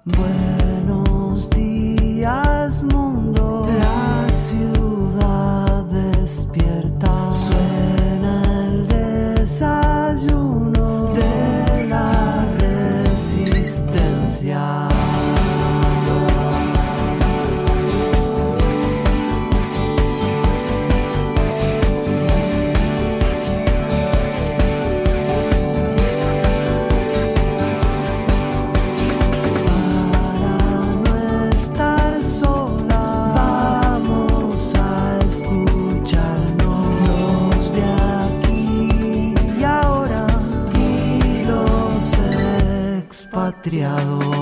Buenos días, mundo. La ciudad despierta. Suena el desayuno de la resistencia. Expatriados.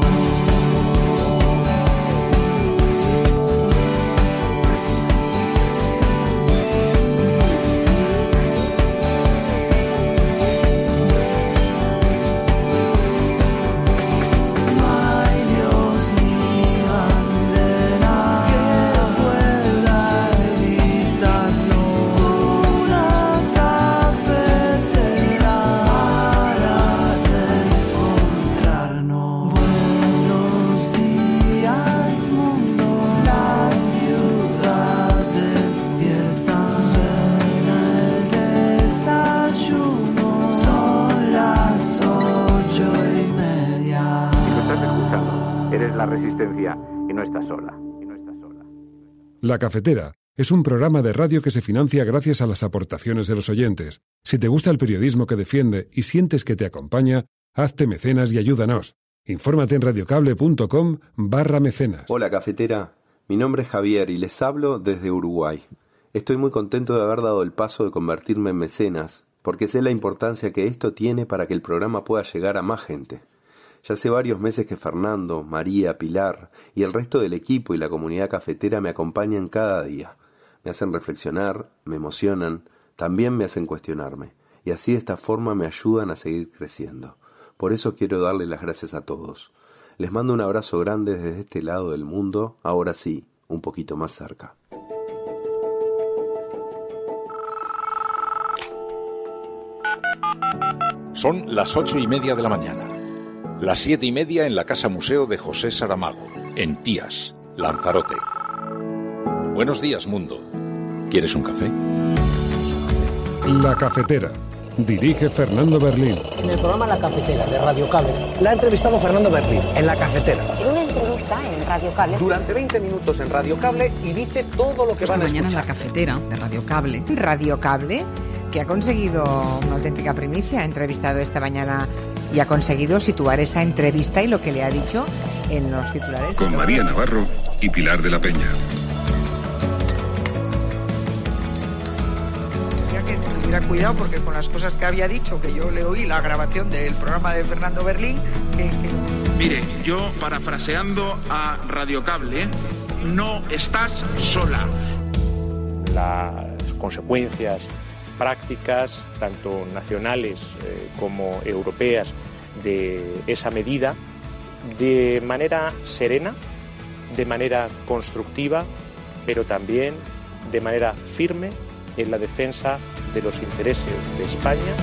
Eres la resistencia y no estás sola. La Cafetera es un programa de radio que se financia gracias a las aportaciones de los oyentes. Si te gusta el periodismo que defiende y sientes que te acompaña, hazte mecenas y ayúdanos. Infórmate en radiocable.com/mecenas. Hola Cafetera, mi nombre es Javier y les hablo desde Uruguay. Estoy muy contento de haber dado el paso de convertirme en mecenas, porque sé la importancia que esto tiene para que el programa pueda llegar a más gente. Ya hace varios meses que Fernando, María, Pilar y el resto del equipo y la comunidad cafetera me acompañan cada día. Me hacen reflexionar, me emocionan, también me hacen cuestionarme. Y así de esta forma me ayudan a seguir creciendo. Por eso quiero darle las gracias a todos. Les mando un abrazo grande desde este lado del mundo, ahora sí, un poquito más cerca. Son las 8:30 de la mañana. Las 7:30 en la Casa Museo de José Saramago, en Tías, Lanzarote. Buenos días, mundo. ¿Quieres un café? La Cafetera. Dirige Fernando Berlín. En el programa La Cafetera, de Radio Cable. La ha entrevistado Fernando Berlín, en La Cafetera. En una entrevista en Radio Cable. Durante 20 minutos en Radio Cable y dice todo lo que van a escuchar. Mañana en La Cafetera, de Radio Cable. Radio Cable, que ha conseguido una auténtica primicia. Ha entrevistado esta mañana y ha conseguido situar esa entrevista y lo que le ha dicho en los titulares. Con María Navarro y Pilar de la Peña. Que tuviera cuidado porque con las cosas que había dicho, que yo le oí la grabación del programa de Fernando Berlín, Mire, yo parafraseando a Radio Cable, no estás sola. Las consecuencias prácticas, tanto nacionales como europeas, de esa medida, de manera serena, de manera constructiva, pero también de manera firme en la defensa de los intereses de España.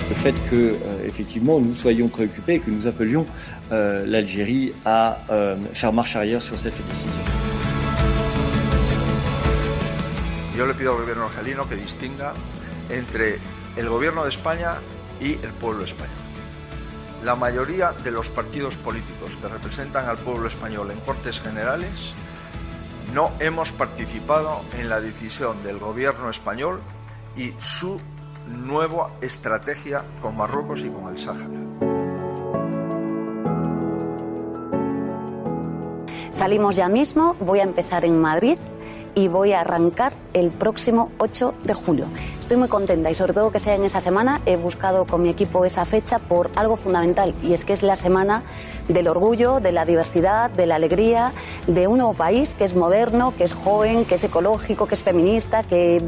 Le fait que, effectivement, nous soyons préoccupés et que nous appelions l'Algérie à faire marche arrière sur cette décision. Yo le pido al gobierno argelino que distinga entre el gobierno de España y el pueblo español. La mayoría de los partidos políticos que representan al pueblo español en Cortes Generales no hemos participado en la decisión del gobierno español y su nueva estrategia con Marruecos y con el Sáhara. Salimos ya mismo, voy a empezar en Madrid y voy a arrancar el próximo 8 de julio. Estoy muy contenta y sobre todo que sea en esa semana. He buscado con mi equipo esa fecha por algo fundamental y es que es la semana del orgullo, de la diversidad, de la alegría, de un nuevo país que es moderno, que es joven, que es ecológico, que es feminista, que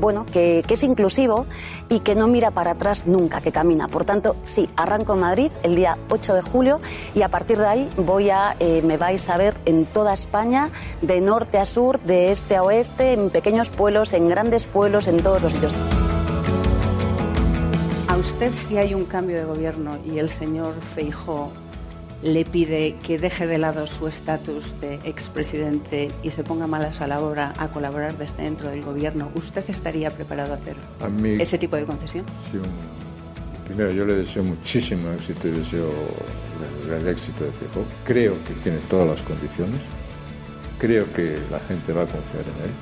es inclusivo y que no mira para atrás nunca, que camina. Por tanto, sí, arranco en Madrid el día 8 de julio y a partir de ahí me vais a ver en toda España, de norte a sur, de este a oeste, en pequeños pueblos, en grandes pueblos, en todos los sitios. usted, si hay un cambio de gobierno y el señor Feijóo le pide que deje de lado su estatus de expresidente y se ponga malas a la obra a colaborar desde dentro del gobierno, ¿usted estaría preparado a hacer ese tipo de concesión? Sí, primero, yo le deseo muchísimo éxito y deseo el éxito de Feijóo. Creo que tiene todas las condiciones. Creo que la gente va a confiar en él.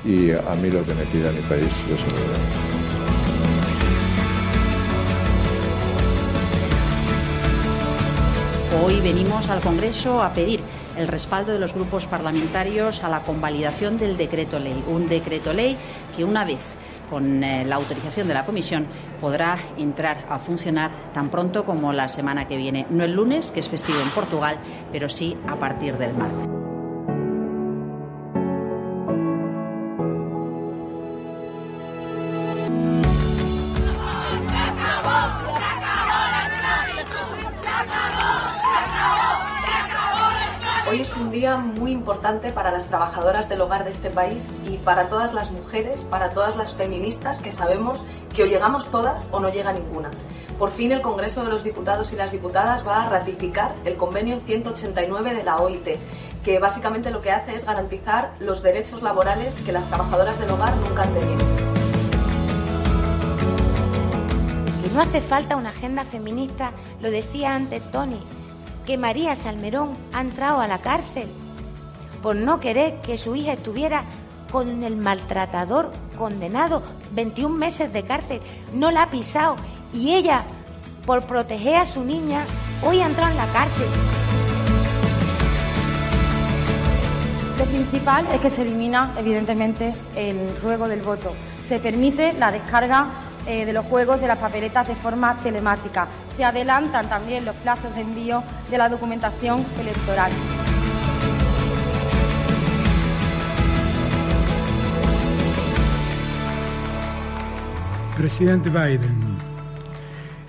Y a mí lo que me pida mi país, yo se lo doy. Hoy venimos al Congreso a pedir el respaldo de los grupos parlamentarios a la convalidación del decreto ley. Un decreto ley que, una vez con la autorización de la Comisión, podrá entrar a funcionar tan pronto como la semana que viene. No el lunes, que es festivo en Portugal, pero sí a partir del martes. Hoy es un día muy importante para las trabajadoras del hogar de este país y para todas las mujeres, para todas las feministas que sabemos que o llegamos todas o no llega ninguna. Por fin el Congreso de los Diputados y las Diputadas va a ratificar el convenio 189 de la OIT, que básicamente lo que hace es garantizar los derechos laborales que las trabajadoras del hogar nunca han tenido. Que no hace falta una agenda feminista, lo decía antes Tony, que María Salmerón ha entrado a la cárcel por no querer que su hija estuviera con el maltratador condenado, 21 meses de cárcel, no la ha pisado y ella, por proteger a su niña, hoy ha entrado en la cárcel. Lo principal es que se elimina, evidentemente, el ruego del voto. Se permite la descarga de los juegos de las papeletas de forma telemática. Se adelantan también los plazos de envío de la documentación electoral. Presidente Biden,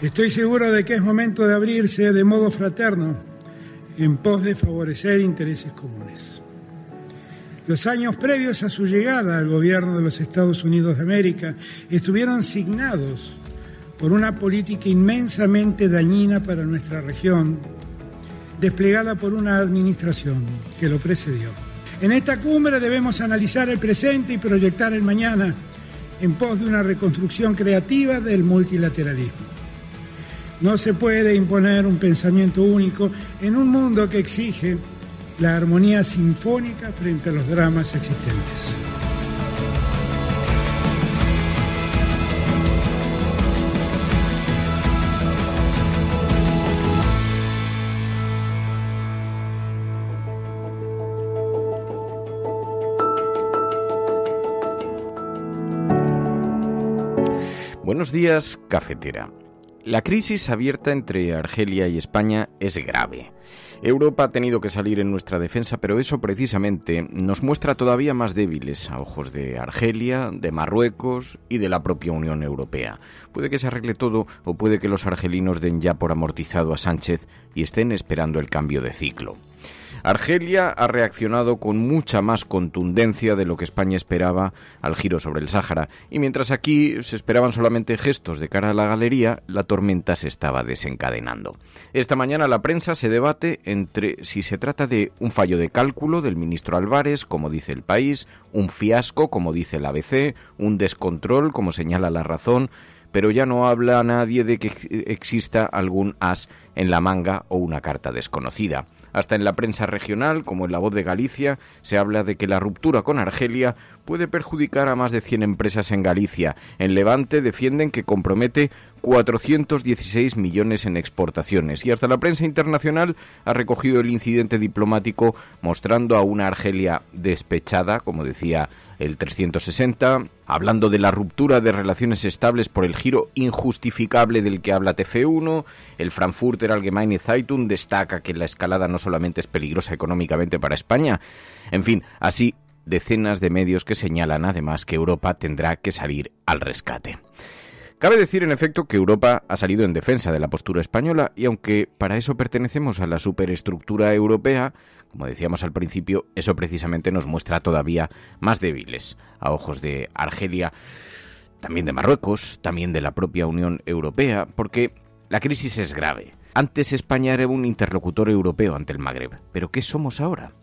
estoy seguro de que es momento de abrirse de modo fraterno en pos de favorecer intereses comunes. Los años previos a su llegada al gobierno de los Estados Unidos de América estuvieron signados por una política inmensamente dañina para nuestra región, desplegada por una administración que lo precedió. En esta cumbre debemos analizar el presente y proyectar el mañana en pos de una reconstrucción creativa del multilateralismo. No se puede imponer un pensamiento único en un mundo que exige la armonía sinfónica frente a los dramas existentes. Buenos días, cafetera. La crisis abierta entre Argelia y España es grave. Europa ha tenido que salir en nuestra defensa, pero eso precisamente nos muestra todavía más débiles a ojos de Argelia, de Marruecos y de la propia Unión Europea. Puede que se arregle todo o puede que los argelinos den ya por amortizado a Sánchez y estén esperando el cambio de ciclo. Argelia ha reaccionado con mucha más contundencia de lo que España esperaba al giro sobre el Sáhara, y mientras aquí se esperaban solamente gestos de cara a la galería, la tormenta se estaba desencadenando. Esta mañana la prensa se debate entre si se trata de un fallo de cálculo del ministro Álvarez, como dice El País, un fiasco, como dice el ABC, un descontrol, como señala La Razón, pero ya no habla nadie de que exista algún as en la manga o una carta desconocida. Hasta en la prensa regional, como en La Voz de Galicia, se habla de que la ruptura con Argelia puede perjudicar a más de 100 empresas en Galicia. En Levante defienden que compromete 416 millones en exportaciones. Y hasta la prensa internacional ha recogido el incidente diplomático mostrando a una Argelia despechada, como decía el 360, hablando de la ruptura de relaciones estables por el giro injustificable del que habla TF1. El Frankfurter Allgemeine Zeitung destaca que la escalada no solamente es peligrosa económicamente para España. En fin, así decenas de medios que señalan además que Europa tendrá que salir al rescate. Cabe decir, en efecto, que Europa ha salido en defensa de la postura española y aunque para eso pertenecemos a la superestructura europea, como decíamos al principio, eso precisamente nos muestra todavía más débiles a ojos de Argelia. también de Marruecos, también de la propia Unión Europea, porque la crisis es grave. Antes España era un interlocutor europeo ante el Magreb, pero ¿qué somos ahora?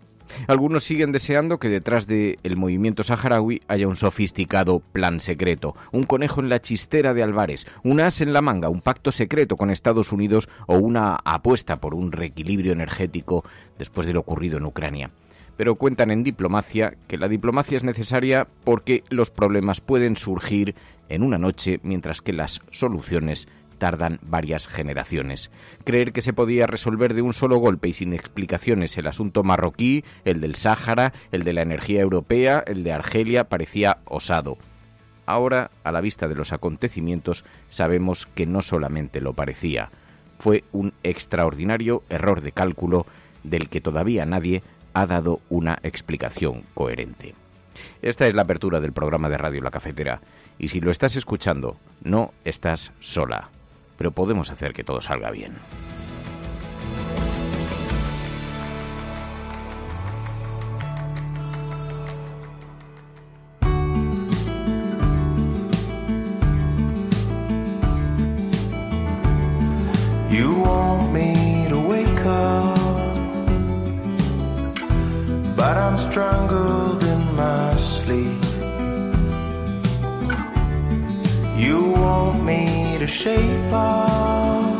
Algunos siguen deseando que detrás del movimiento saharaui haya un sofisticado plan secreto, un conejo en la chistera de Álvarez, un as en la manga, un pacto secreto con Estados Unidos o una apuesta por un reequilibrio energético después de lo ocurrido en Ucrania. Pero cuentan en diplomacia que la diplomacia es necesaria porque los problemas pueden surgir en una noche, mientras que las soluciones tardan varias generaciones. Creer que se podía resolver de un solo golpe y sin explicaciones el asunto marroquí, el del Sáhara, el de la energía europea, el de Argelia, parecía osado. Ahora, a la vista de los acontecimientos, sabemos que no solamente lo parecía. Fue un extraordinario error de cálculo del que todavía nadie ha dado una explicación coherente. Esta es la apertura del programa de Radio La Cafetera, y si lo estás escuchando, no estás sola. Pero podemos hacer que todo salga bien. You want me to wake up, but I'm strangled in my sleep. You want me to shape up,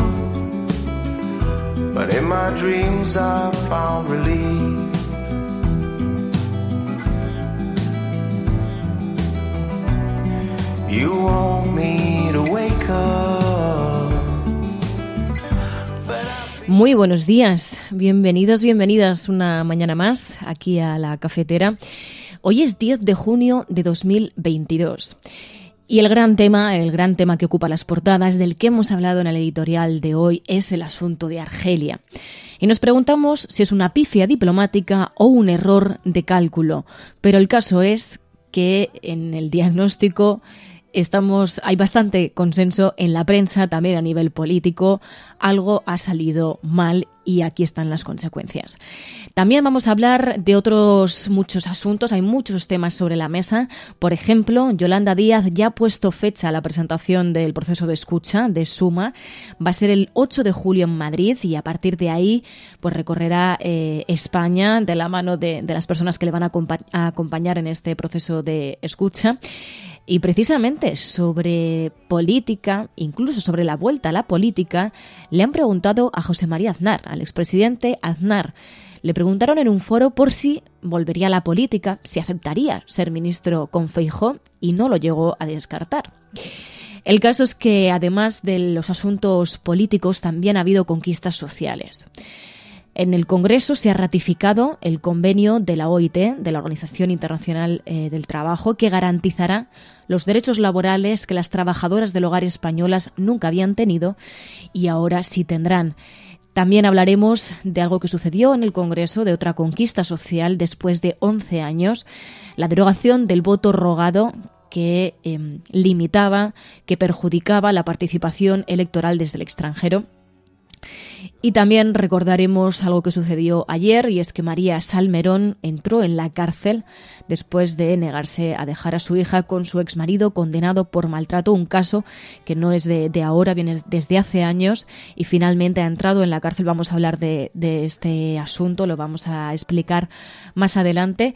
but in my dreams I found relief. You want me to wake up. Muy buenos días, bienvenidos, bienvenidas una mañana más aquí a La Cafetera. Hoy es 10 de junio de 2022. Y el gran tema que ocupa las portadas, del que hemos hablado en el editorial de hoy, es el asunto de Argelia. Y nos preguntamos si es una pifia diplomática o un error de cálculo. Pero el caso es que en el diagnóstico hay bastante consenso en la prensa, también a nivel político. Algo ha salido mal y aquí están las consecuencias. También vamos a hablar de otros muchos asuntos, hay muchos temas sobre la mesa. Por ejemplo, Yolanda Díaz ya ha puesto fecha a la presentación del proceso de escucha de Suma. Va a ser el 8 de julio en Madrid y a partir de ahí pues recorrerá España de la mano de las personas que le van a acompañar en este proceso de escucha. Y precisamente sobre política, incluso sobre la vuelta a la política, le han preguntado a José María Aznar, al expresidente Aznar. Le preguntaron en un foro por si volvería a la política, si aceptaría ser ministro con Feijóo, y no lo llegó a descartar. El caso es que, además de los asuntos políticos, también ha habido conquistas sociales. En el Congreso se ha ratificado el convenio de la OIT, de la Organización Internacional del Trabajo, que garantizará los derechos laborales que las trabajadoras del hogar españolas nunca habían tenido y ahora sí tendrán. También hablaremos de algo que sucedió en el Congreso, de otra conquista social después de 11 años, la derogación del voto rogado que limitaba, que perjudicaba la participación electoral desde el extranjero. Y también recordaremos algo que sucedió ayer, y es que María Salmerón entró en la cárcel después de negarse a dejar a su hija con su exmarido condenado por maltrato, un caso que no es de ahora, viene desde hace años y finalmente ha entrado en la cárcel. Vamos a hablar de este asunto, lo vamos a explicar más adelante.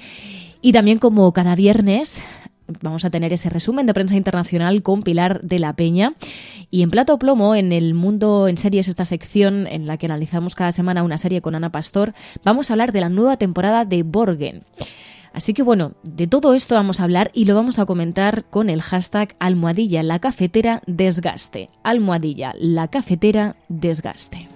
Y también, como cada viernes, vamos a tener ese resumen de prensa internacional con Pilar de la Peña. Y en Plato Plomo, en El Mundo en Series, esta sección en la que analizamos cada semana una serie con Ana Pastor, vamos a hablar de la nueva temporada de Borgen. Así que bueno, de todo esto vamos a hablar y lo vamos a comentar con el hashtag #LaCafeteraDesgaste. #LaCafeteraDesgaste.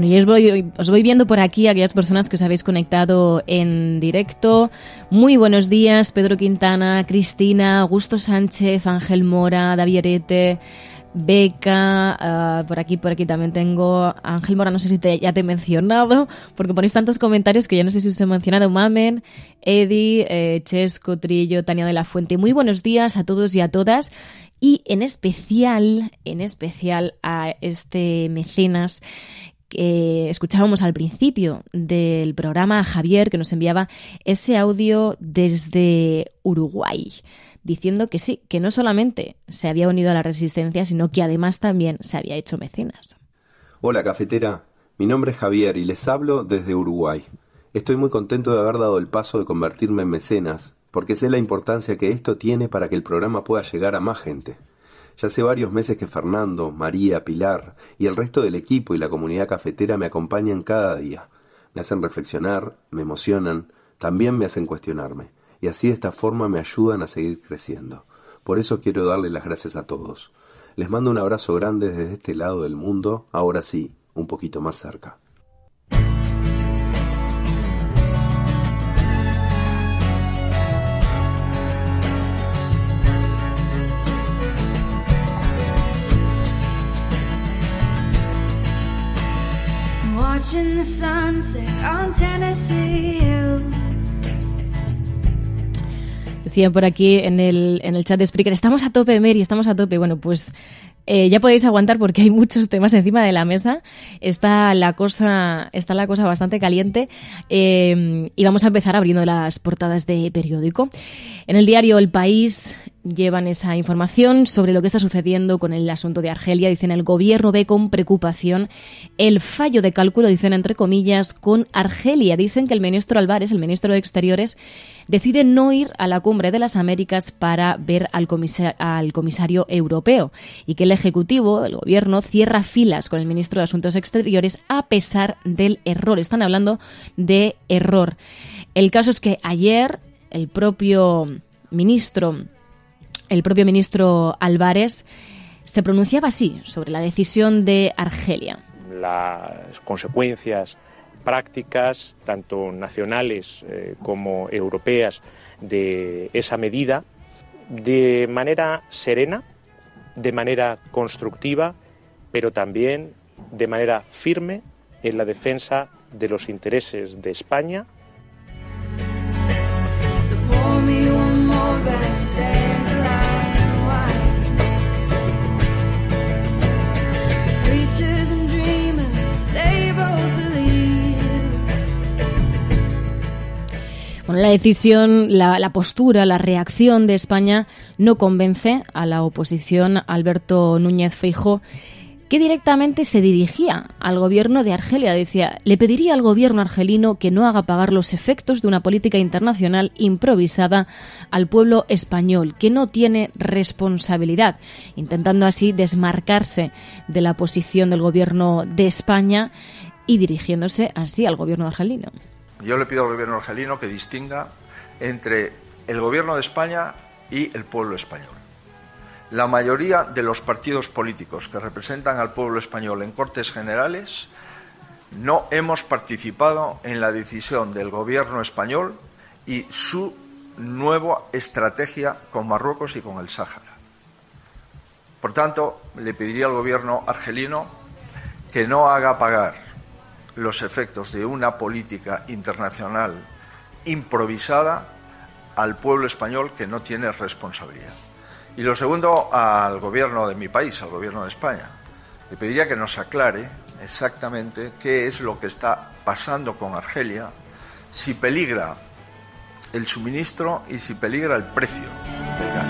Y os voy viendo por aquí a aquellas personas que os habéis conectado en directo. Muy buenos días, Pedro Quintana, Cristina, Augusto Sánchez, Ángel Mora, David Arete, Beca, por aquí también tengo Ángel Mora, no sé si ya te he mencionado, porque ponéis tantos comentarios que ya no sé si os he mencionado. Mamen, Eddie, Chesco, Trillo, Tania de la Fuente. Muy buenos días a todos y a todas, y en especial a este mecenas que escuchábamos al principio del programa, Javier, que nos enviaba ese audio desde Uruguay, diciendo que sí, que no solamente se había unido a la resistencia, sino que además también se había hecho mecenas. Hola, cafetera. Mi nombre es Javier y les hablo desde Uruguay. Estoy muy contento de haber dado el paso de convertirme en mecenas, porque sé la importancia que esto tiene para que el programa pueda llegar a más gente. Ya hace varios meses que Fernando, María, Pilar y el resto del equipo y la comunidad cafetera me acompañan cada día. Me hacen reflexionar, me emocionan, también me hacen cuestionarme. Y así de esta forma me ayudan a seguir creciendo. Por eso quiero darle las gracias a todos. Les mando un abrazo grande desde este lado del mundo, ahora sí, un poquito más cerca. Watching the sunset on Tennessee Hills. Decía por aquí en el chat de Spreaker, estamos a tope, Mary, estamos a tope. Bueno, pues ya podéis aguantar porque hay muchos temas encima de la mesa. Está la cosa bastante caliente y vamos a empezar abriendo las portadas de periódico. En el diario El País llevan esa información sobre lo que está sucediendo con el asunto de Argelia. Dicen, el gobierno ve con preocupación el fallo de cálculo, dicen entre comillas, con Argelia. Dicen que el ministro Álvarez, el ministro de Exteriores, decide no ir a la Cumbre de las Américas para ver al comisario europeo, y que el Ejecutivo, el gobierno, cierra filas con el ministro de Asuntos Exteriores a pesar del error. Están hablando de error. El caso es que ayer el propio ministro Álvarez se pronunciaba así sobre la decisión de Argelia. Las consecuencias prácticas, tanto nacionales como europeas, de esa medida, de manera serena, de manera constructiva, pero también de manera firme en la defensa de los intereses de España. Bueno, la decisión, la postura, la reacción de España no convence a la oposición. Alberto Núñez Feijóo, que directamente se dirigía al gobierno de Argelia, decía, le pediría al gobierno argelino que no haga pagar los efectos de una política internacional improvisada al pueblo español, que no tiene responsabilidad, intentando así desmarcarse de la posición del gobierno de España y dirigiéndose así al gobierno argelino. Yo le pido al gobierno argelino que distinga entre el gobierno de España y el pueblo español. La mayoría de los partidos políticos que representan al pueblo español en Cortes Generales no hemos participado en la decisión del gobierno español y su nueva estrategia con Marruecos y con el Sáhara. Por tanto, le pediría al gobierno argelino que no haga pagar los efectos de una política internacional improvisada al pueblo español, que no tiene responsabilidad. Y lo segundo, al gobierno de mi país, al gobierno de España. Le pediría que nos aclare exactamente qué es lo que está pasando con Argelia, si peligra el suministro y si peligra el precio del gas.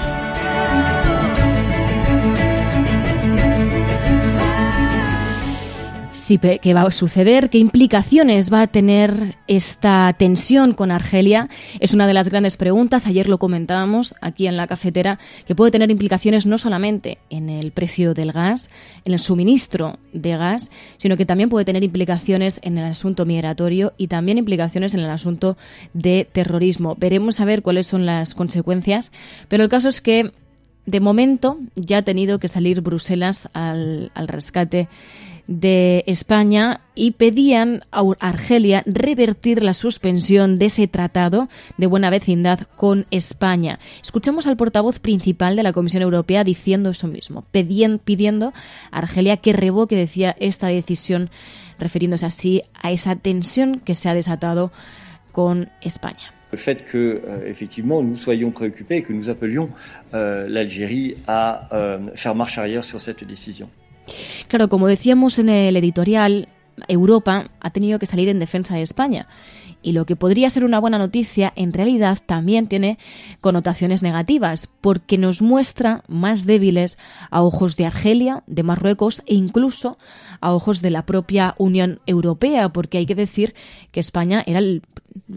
Sí, ¿qué va a suceder? ¿Qué implicaciones va a tener esta tensión con Argelia? Es una de las grandes preguntas. Ayer lo comentábamos aquí en la cafetera, que puede tener implicaciones no solamente en el precio del gas, en el suministro de gas, sino que también puede tener implicaciones en el asunto migratorio y también implicaciones en el asunto de terrorismo. Veremos a ver cuáles son las consecuencias, pero el caso es que de momento ya ha tenido que salir Bruselas al rescate de España y pedían a Argelia revertir la suspensión de ese tratado de buena vecindad con España. Escuchamos al portavoz principal de la Comisión Europea diciendo eso mismo, pidiendo a Argelia que revoque, decía, esta decisión, refiriéndose así a esa tensión que se ha desatado con España. Le fait que, effectivement, nous soyons préoccupés et que nous appelions l'Algérie à faire marche arrière sur cette décision. Claro, como decíamos en el editorial, Europa ha tenido que salir en defensa de España. Y lo que podría ser una buena noticia, en realidad también tiene connotaciones negativas, porque nos muestra más débiles a ojos de Argelia, de Marruecos e incluso a ojos de la propia Unión Europea, porque hay que decir que España era el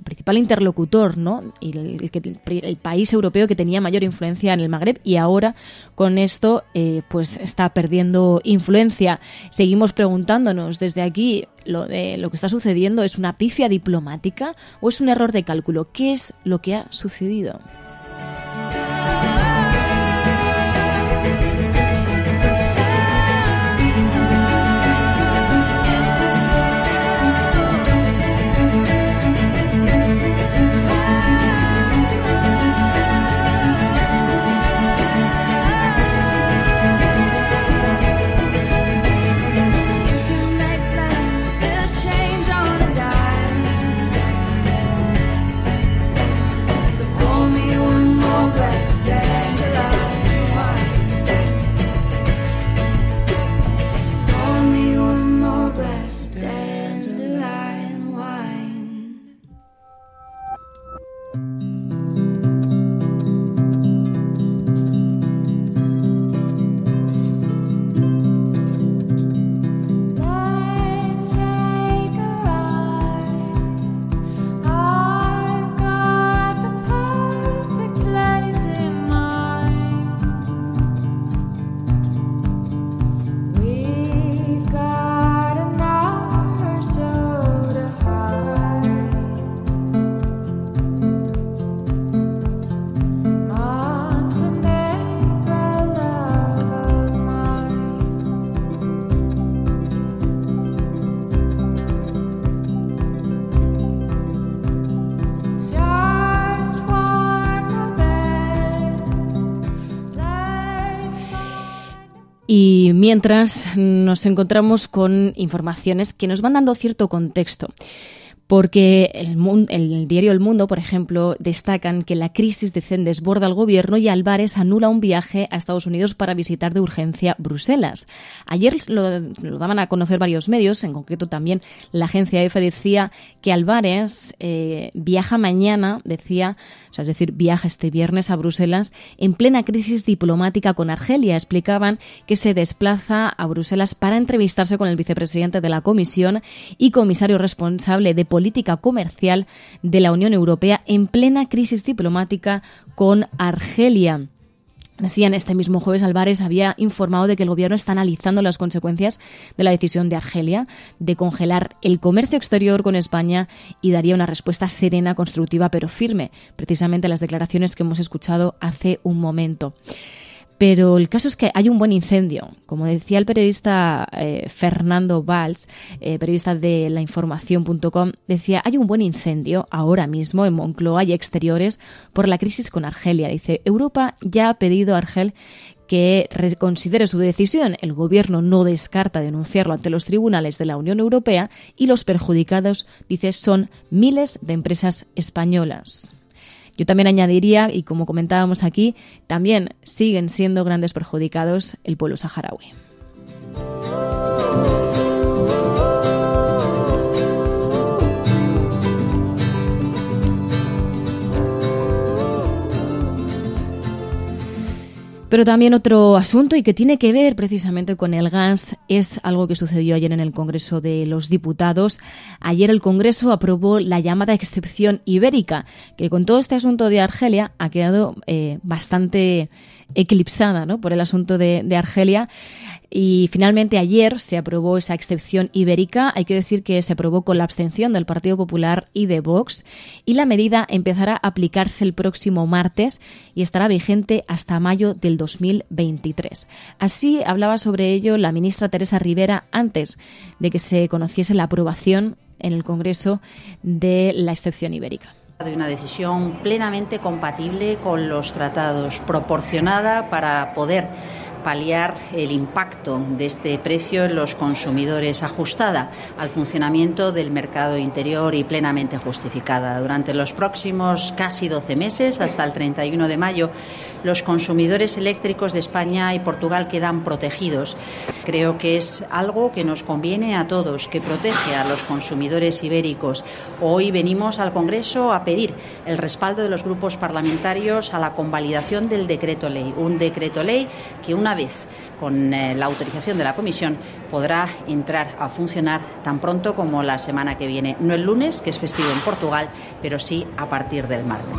principal interlocutor, ¿no? Y el país europeo que tenía mayor influencia en el Magreb, y ahora con esto pues está perdiendo influencia. Seguimos preguntándonos desde aquí, lo que está sucediendo, ¿es una pifia diplomática o es un error de cálculo? ¿Qué es lo que ha sucedido? Y mientras nos encontramos con informaciones que nos van dando cierto contexto. Porque el diario El Mundo, por ejemplo, destacan que la crisis de CEN desborda al gobierno y Álvarez anula un viaje a Estados Unidos para visitar de urgencia Bruselas. Ayer lo daban a conocer varios medios, en concreto también la agencia EFE decía que Álvarez viaja mañana, viaja este viernes a Bruselas en plena crisis diplomática con Argelia. Explicaban que se desplaza a Bruselas para entrevistarse con el vicepresidente de la Comisión y comisario responsable de política comercial de la Unión Europea en plena crisis diplomática con Argelia. Decían, este mismo jueves Álvarez había informado de que el gobierno está analizando las consecuencias de la decisión de Argelia de congelar el comercio exterior con España y daría una respuesta serena, constructiva pero firme, precisamente las declaraciones que hemos escuchado hace un momento. Pero el caso es que hay un buen incendio. Como decía el periodista Fernando Valls, periodista de lainformación.com, decía, hay un buen incendio ahora mismo en Moncloa y exteriores por la crisis con Argelia. Dice, Europa ya ha pedido a Argel que reconsidere su decisión. El gobierno no descarta denunciarlo ante los tribunales de la Unión Europea y los perjudicados, dice, son miles de empresas españolas. Yo también añadiría, y como comentábamos aquí, también siguen siendo grandes perjudicados el pueblo saharaui. Pero también otro asunto y que tiene que ver precisamente con el gas es algo que sucedió ayer en el Congreso de los Diputados. Ayer el Congreso aprobó la llamada excepción ibérica, que con todo este asunto de Argelia ha quedado bastante eclipsada, ¿no?, por el asunto de Argelia. Y finalmente ayer se aprobó esa excepción ibérica. Hay que decir que se aprobó con la abstención del Partido Popular y de Vox. Y la medida empezará a aplicarse el próximo martes y estará vigente hasta mayo del 2023. Así hablaba sobre ello la ministra Teresa Rivera antes de que se conociese la aprobación en el Congreso de la excepción ibérica. De una decisión plenamente compatible con los tratados, proporcionada para poder paliar el impacto de este precio en los consumidores, ajustada al funcionamiento del mercado interior y plenamente justificada. Durante los próximos casi 12 meses, hasta el 31 de mayo, los consumidores eléctricos de España y Portugal quedan protegidos. Creo que es algo que nos conviene a todos, que protege a los consumidores ibéricos. Hoy venimos al Congreso a pedir el respaldo de los grupos parlamentarios a la convalidación del decreto ley, un decreto ley que una vez con la autorización de la Comisión podrá entrar a funcionar tan pronto como la semana que viene. No el lunes, que es festivo en Portugal, pero sí a partir del martes.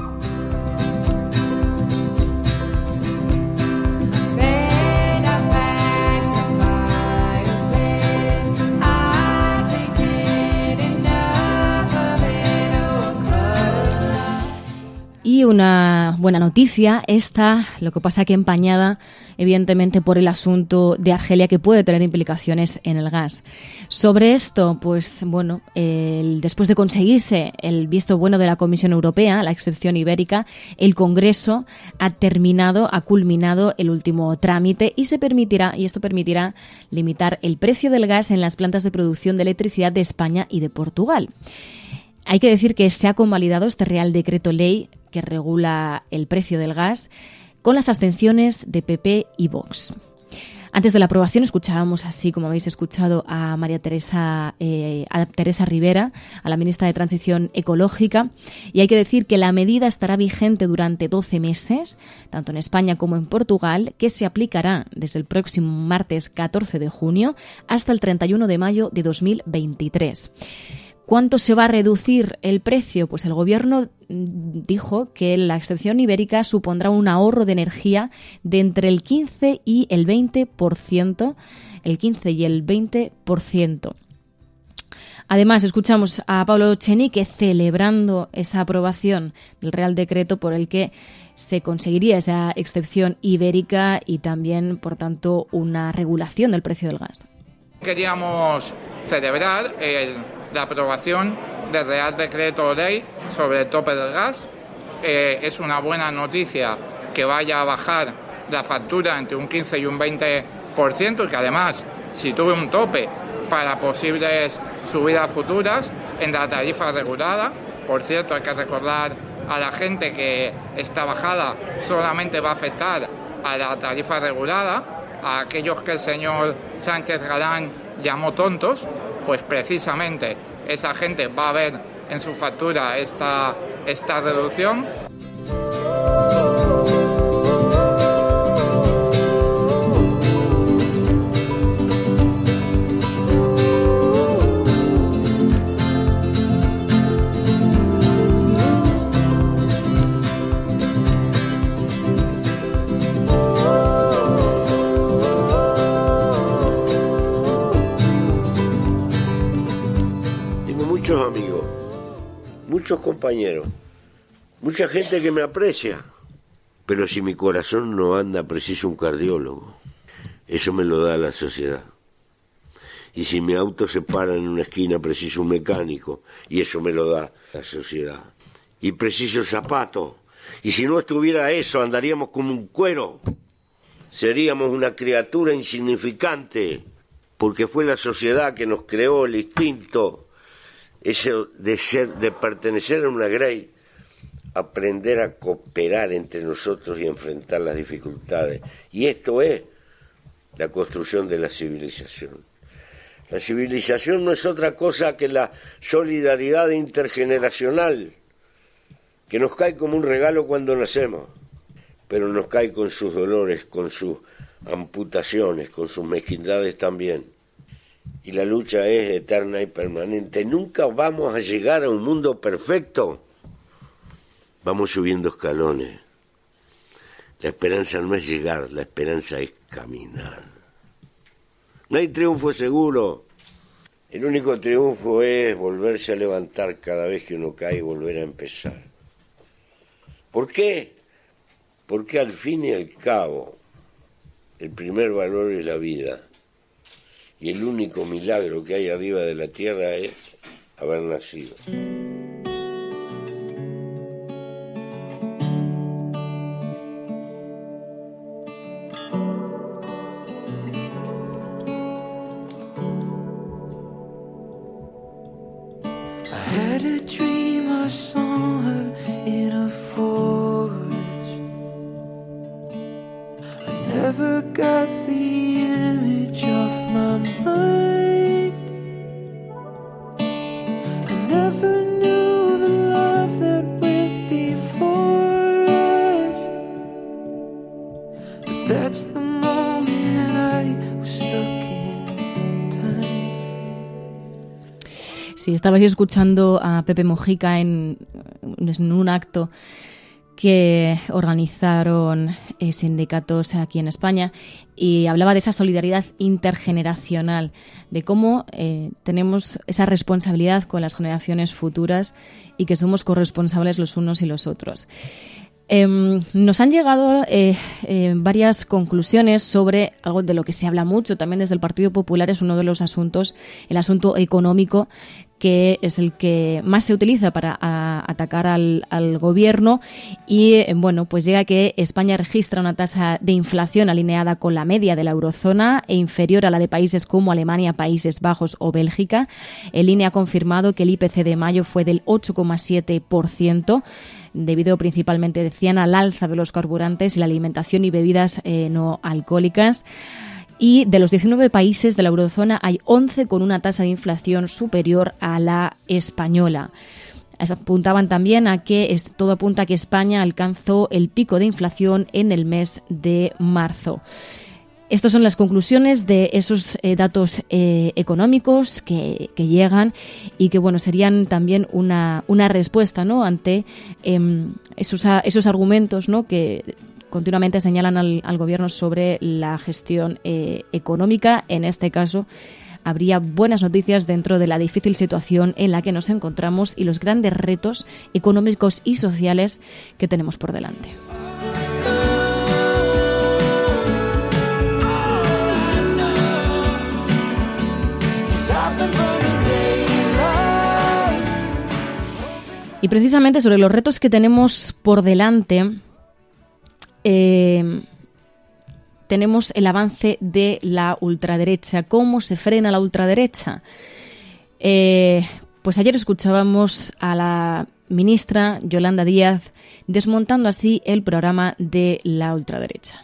Y una buena noticia, esta, lo que pasa que empañada evidentemente por el asunto de Argelia, que puede tener implicaciones en el gas. Sobre esto, pues bueno, después de conseguirse el visto bueno de la Comisión Europea, la excepción ibérica, el Congreso ha culminado el último trámite y esto permitirá limitar el precio del gas en las plantas de producción de electricidad de España y de Portugal. Hay que decir que se ha convalidado este Real Decreto Ley que regula el precio del gas con las abstenciones de PP y Vox. Antes de la aprobación escuchábamos, así como habéis escuchado, a Teresa Rivera, a la ministra de Transición Ecológica, y hay que decir que la medida estará vigente durante 12 meses, tanto en España como en Portugal, que se aplicará desde el próximo martes 14 de junio hasta el 31 de mayo de 2023. ¿Cuánto se va a reducir el precio? Pues el Gobierno dijo que la excepción ibérica supondrá un ahorro de energía de entre el 15 y el 20%. Además, escuchamos a Pablo Echenique celebrando esa aprobación del Real Decreto por el que se conseguiría esa excepción ibérica y también, por tanto, una regulación del precio del gas. Queríamos celebrar la aprobación del Real Decreto Ley sobre el tope del gas. Es una buena noticia que vaya a bajar la factura entre un 15 y un 20% y que además sitúe un tope para posibles subidas futuras en la tarifa regulada. Por cierto, hay que recordar a la gente que esta bajada solamente va a afectar a la tarifa regulada, a aquellos que el señor Sánchez Galán llamó tontos, pues precisamente esa gente va a ver en su factura esta reducción. Muchos amigos, muchos compañeros, mucha gente que me aprecia, pero si mi corazón no anda, preciso un cardiólogo. Eso me lo da la sociedad. Y si mi auto se para en una esquina, preciso un mecánico, y eso me lo da la sociedad. Y preciso zapatos, y si no estuviera eso, andaríamos como un cuero. Seríamos una criatura insignificante, porque fue la sociedad que nos creó el instinto. Eso de pertenecer a una grey, aprender a cooperar entre nosotros y enfrentar las dificultades. Y esto es la construcción de la civilización. La civilización no es otra cosa que la solidaridad intergeneracional, que nos cae como un regalo cuando nacemos, pero nos cae con sus dolores, con sus amputaciones, con sus mezquindades también. Y la lucha es eterna y permanente. Nunca vamos a llegar a un mundo perfecto. Vamos subiendo escalones. La esperanza no es llegar, la esperanza es caminar. No hay triunfo seguro. El único triunfo es volverse a levantar cada vez que uno cae y volver a empezar. ¿Por qué? Porque al fin y al cabo, El primer valor es la vida. Y el único milagro que hay arriba de la tierra es haber nacido. I had a dream, I saw her in a forest. I never got the image off my mind. I never knew the love that went before us. But that's the moment I was stuck in time. Sí, estabais escuchando a Pepe Mojica en un acto que organizaron sindicatos aquí en España, y hablaba de esa solidaridad intergeneracional, de cómo tenemos esa responsabilidad con las generaciones futuras y que somos corresponsables los unos y los otros. Nos han llegado varias conclusiones sobre algo de lo que se habla mucho también desde el Partido Popular. Es uno de los asuntos, el asunto económico, que es el que más se utiliza para atacar al gobierno, y bueno, pues llega que España registra una tasa de inflación alineada con la media de la eurozona e inferior a la de países como Alemania, Países Bajos o Bélgica. El INE ha confirmado que el IPC de mayo fue del 8,7%, debido principalmente, decían, al alza de los carburantes y la alimentación y bebidas no alcohólicas. Y de los 19 países de la eurozona hay 11 con una tasa de inflación superior a la española. Apuntaban también a que todo apunta a que España alcanzó el pico de inflación en el mes de marzo. Estas son las conclusiones de esos datos económicos que llegan, y que bueno, serían también una respuesta, ¿no?, ante esos argumentos, ¿no?, que continuamente señalan al gobierno sobre la gestión económica. En este caso, habría buenas noticias dentro de la difícil situación en la que nos encontramos y los grandes retos económicos y sociales que tenemos por delante. Y precisamente sobre los retos que tenemos por delante, tenemos el avance de la ultraderecha. ¿Cómo se frena la ultraderecha? Pues ayer escuchábamos a la ministra Yolanda Díaz desmontando así el programa de la ultraderecha.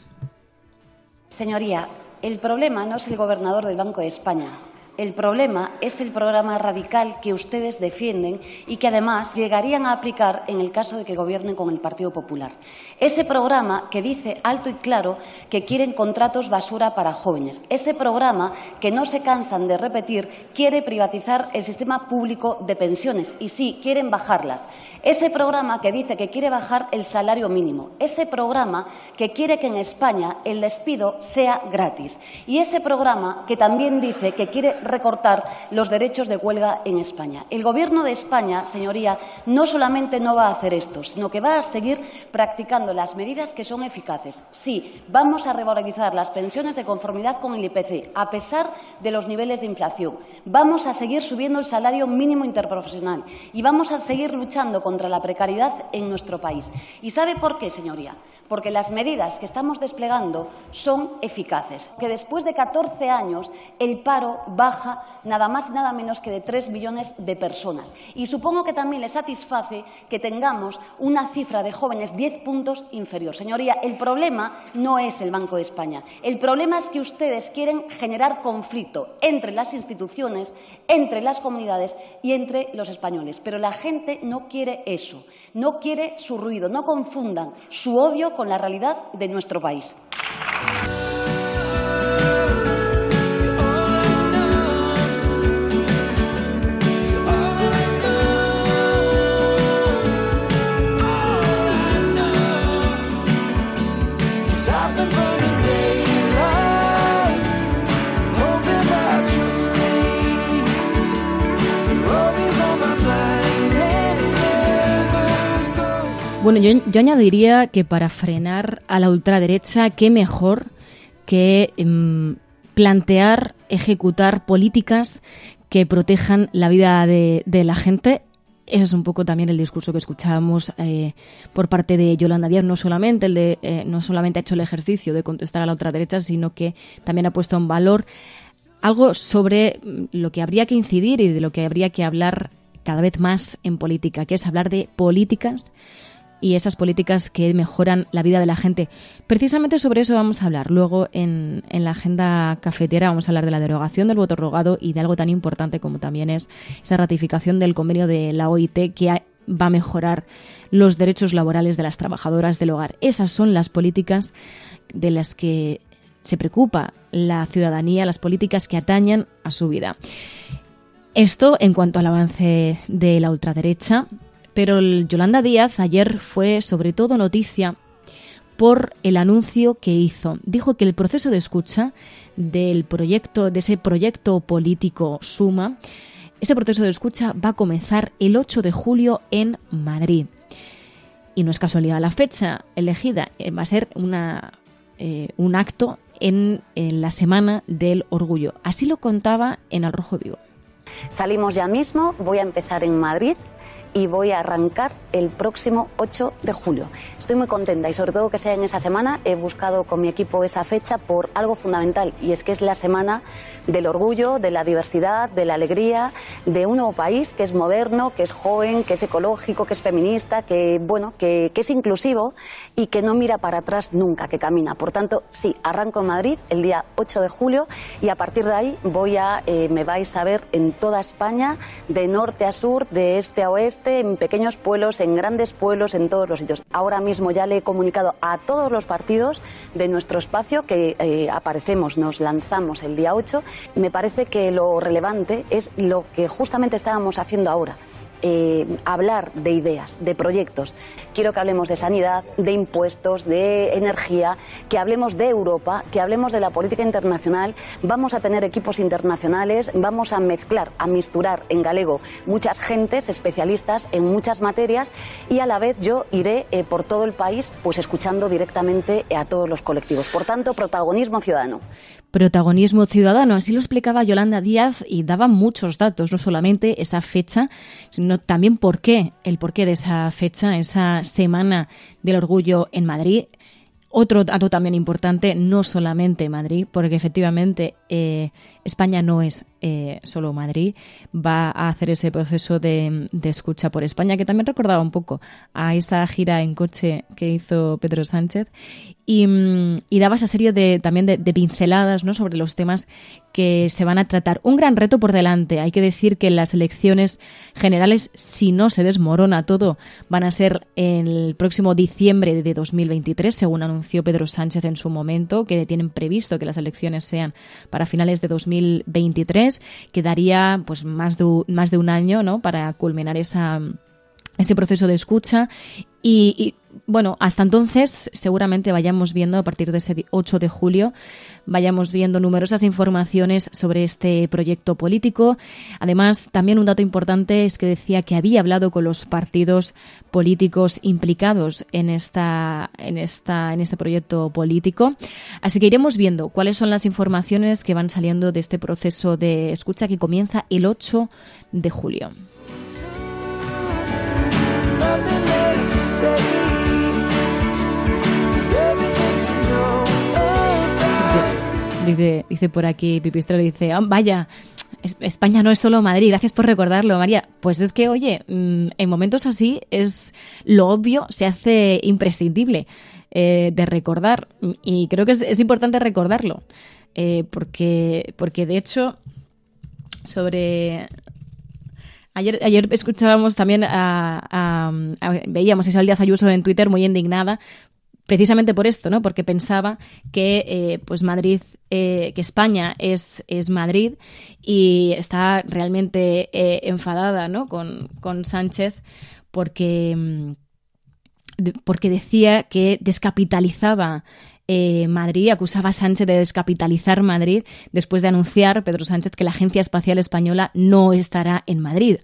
Señoría, el problema no es el gobernador del Banco de España. El problema es el programa radical que ustedes defienden y que además llegarían a aplicar en el caso de que gobiernen con el Partido Popular. Ese programa que dice alto y claro que quieren contratos basura para jóvenes. Ese programa que no se cansan de repetir quiere privatizar el sistema público de pensiones y sí, quieren bajarlas. Ese programa que dice que quiere bajar el salario mínimo. Ese programa que quiere que en España el despido sea gratis. Y ese programa que también dice que quiere recortar los derechos de huelga en España. El Gobierno de España, señoría, no solamente no va a hacer esto, sino que va a seguir practicando las medidas que son eficaces. Sí, vamos a revalorizar las pensiones de conformidad con el IPC, a pesar de los niveles de inflación. Vamos a seguir subiendo el salario mínimo interprofesional y vamos a seguir luchando contra la precariedad en nuestro país. ¿Y sabe por qué, señoría? Porque las medidas que estamos desplegando son eficaces. Que después de 14 años el paro baja nada más y nada menos que de 3 millones de personas. Y supongo que también les satisface que tengamos una cifra de jóvenes 10 puntos inferior. Señoría, el problema no es el Banco de España. El problema es que ustedes quieren generar conflicto entre las instituciones, entre las comunidades y entre los españoles. Pero la gente no quiere eso. No quiere su ruido. No confundan su odio con la realidad de nuestro país. Bueno, yo añadiría que para frenar a la ultraderecha, qué mejor que plantear, ejecutar políticas que protejan la vida de la gente. Ese es un poco también el discurso que escuchábamos por parte de Yolanda Díaz. No solamente ha hecho el ejercicio de contestar a la ultraderecha, sino que también ha puesto en valor algo sobre lo que habría que incidir y de lo que habría que hablar cada vez más en política, que es hablar de políticas y esas políticas que mejoran la vida de la gente. Precisamente sobre eso vamos a hablar. Luego en la agenda cafetera vamos a hablar de la derogación del voto rogado y de algo tan importante como también es esa ratificación del convenio de la OIT que va a mejorar los derechos laborales de las trabajadoras del hogar. Esas son las políticas de las que se preocupa la ciudadanía, las políticas que atañan a su vida. Esto en cuanto al avance de la ultraderecha. Pero Yolanda Díaz ayer fue sobre todo noticia por el anuncio que hizo. Dijo que el proceso de escucha de ese proyecto político Suma, ese proceso de escucha va a comenzar el 8 de julio en Madrid. Y no es casualidad la fecha elegida, va a ser un acto en la Semana del Orgullo. Así lo contaba en Al Rojo Vivo. Salimos ya mismo, voy a empezar en Madrid y voy a arrancar el próximo 8 de julio. Estoy muy contenta y sobre todo que sea en esa semana. He buscado con mi equipo esa fecha por algo fundamental y es que es la semana del orgullo, de la diversidad, de la alegría, de un nuevo país que es moderno, que es joven, que es ecológico, que es feminista, que es inclusivo y que no mira para atrás nunca, que camina. Por tanto, sí, arranco en Madrid el día 8 de julio y a partir de ahí me vais a ver en toda España, de norte a sur, de este a oeste, en pequeños pueblos, en grandes pueblos, en todos los sitios. Ahora mismo ya le he comunicado a todos los partidos de nuestro espacio que aparecemos, nos lanzamos el día 8. Me parece que lo relevante es lo que justamente estábamos haciendo ahora. Hablar de ideas, de proyectos. Quiero que hablemos de sanidad, de impuestos, de energía, que hablemos de Europa, que hablemos de la política internacional. Vamos a tener equipos internacionales, vamos a mezclar, a misturar en galego muchas gentes, especialistas en muchas materias y a la vez yo iré por todo el país pues escuchando directamente a todos los colectivos. Por tanto, protagonismo ciudadano. Protagonismo ciudadano, así lo explicaba Yolanda Díaz y daba muchos datos, no solamente esa fecha, sino también el porqué de esa fecha, esa Semana del Orgullo en Madrid. Otro dato también importante, no solamente Madrid, porque efectivamente España no es solo Madrid, va a hacer ese proceso de escucha por España, que también recordaba un poco a esa gira en coche que hizo Pedro Sánchez y daba esa serie de pinceladas, ¿no?, sobre los temas que se van a tratar. Un gran reto por delante. Hay que decir que las elecciones generales, si no se desmorona todo, van a ser el próximo diciembre de 2023, según anunció Pedro Sánchez en su momento, que tienen previsto que las elecciones sean para finales de 2023. Quedaría pues más de un año, ¿no?, para culminar ese proceso de escucha y bueno, hasta entonces seguramente vayamos viendo, a partir de ese 8 de julio, vayamos viendo numerosas informaciones sobre este proyecto político. Además, también un dato importante es que decía que había hablado con los partidos políticos implicados en este proyecto político. Así que iremos viendo cuáles son las informaciones que van saliendo de este proceso de escucha que comienza el 8 de julio. Dice por aquí Pipistrello, dice, vaya, España no es solo Madrid, gracias por recordarlo, María. Pues es que, oye, en momentos así es lo obvio, se hace imprescindible de recordar y creo que es importante recordarlo porque de hecho Ayer escuchábamos también veíamos a Isabel Díaz Ayuso en Twitter muy indignada precisamente por esto, ¿no? Porque pensaba que pues Madrid, que España es Madrid y está realmente enfadada, ¿no?, con Sánchez porque decía que descapitalizaba Madrid, acusaba a Sánchez de descapitalizar Madrid después de anunciar Pedro Sánchez que la Agencia Espacial Española no estará en Madrid.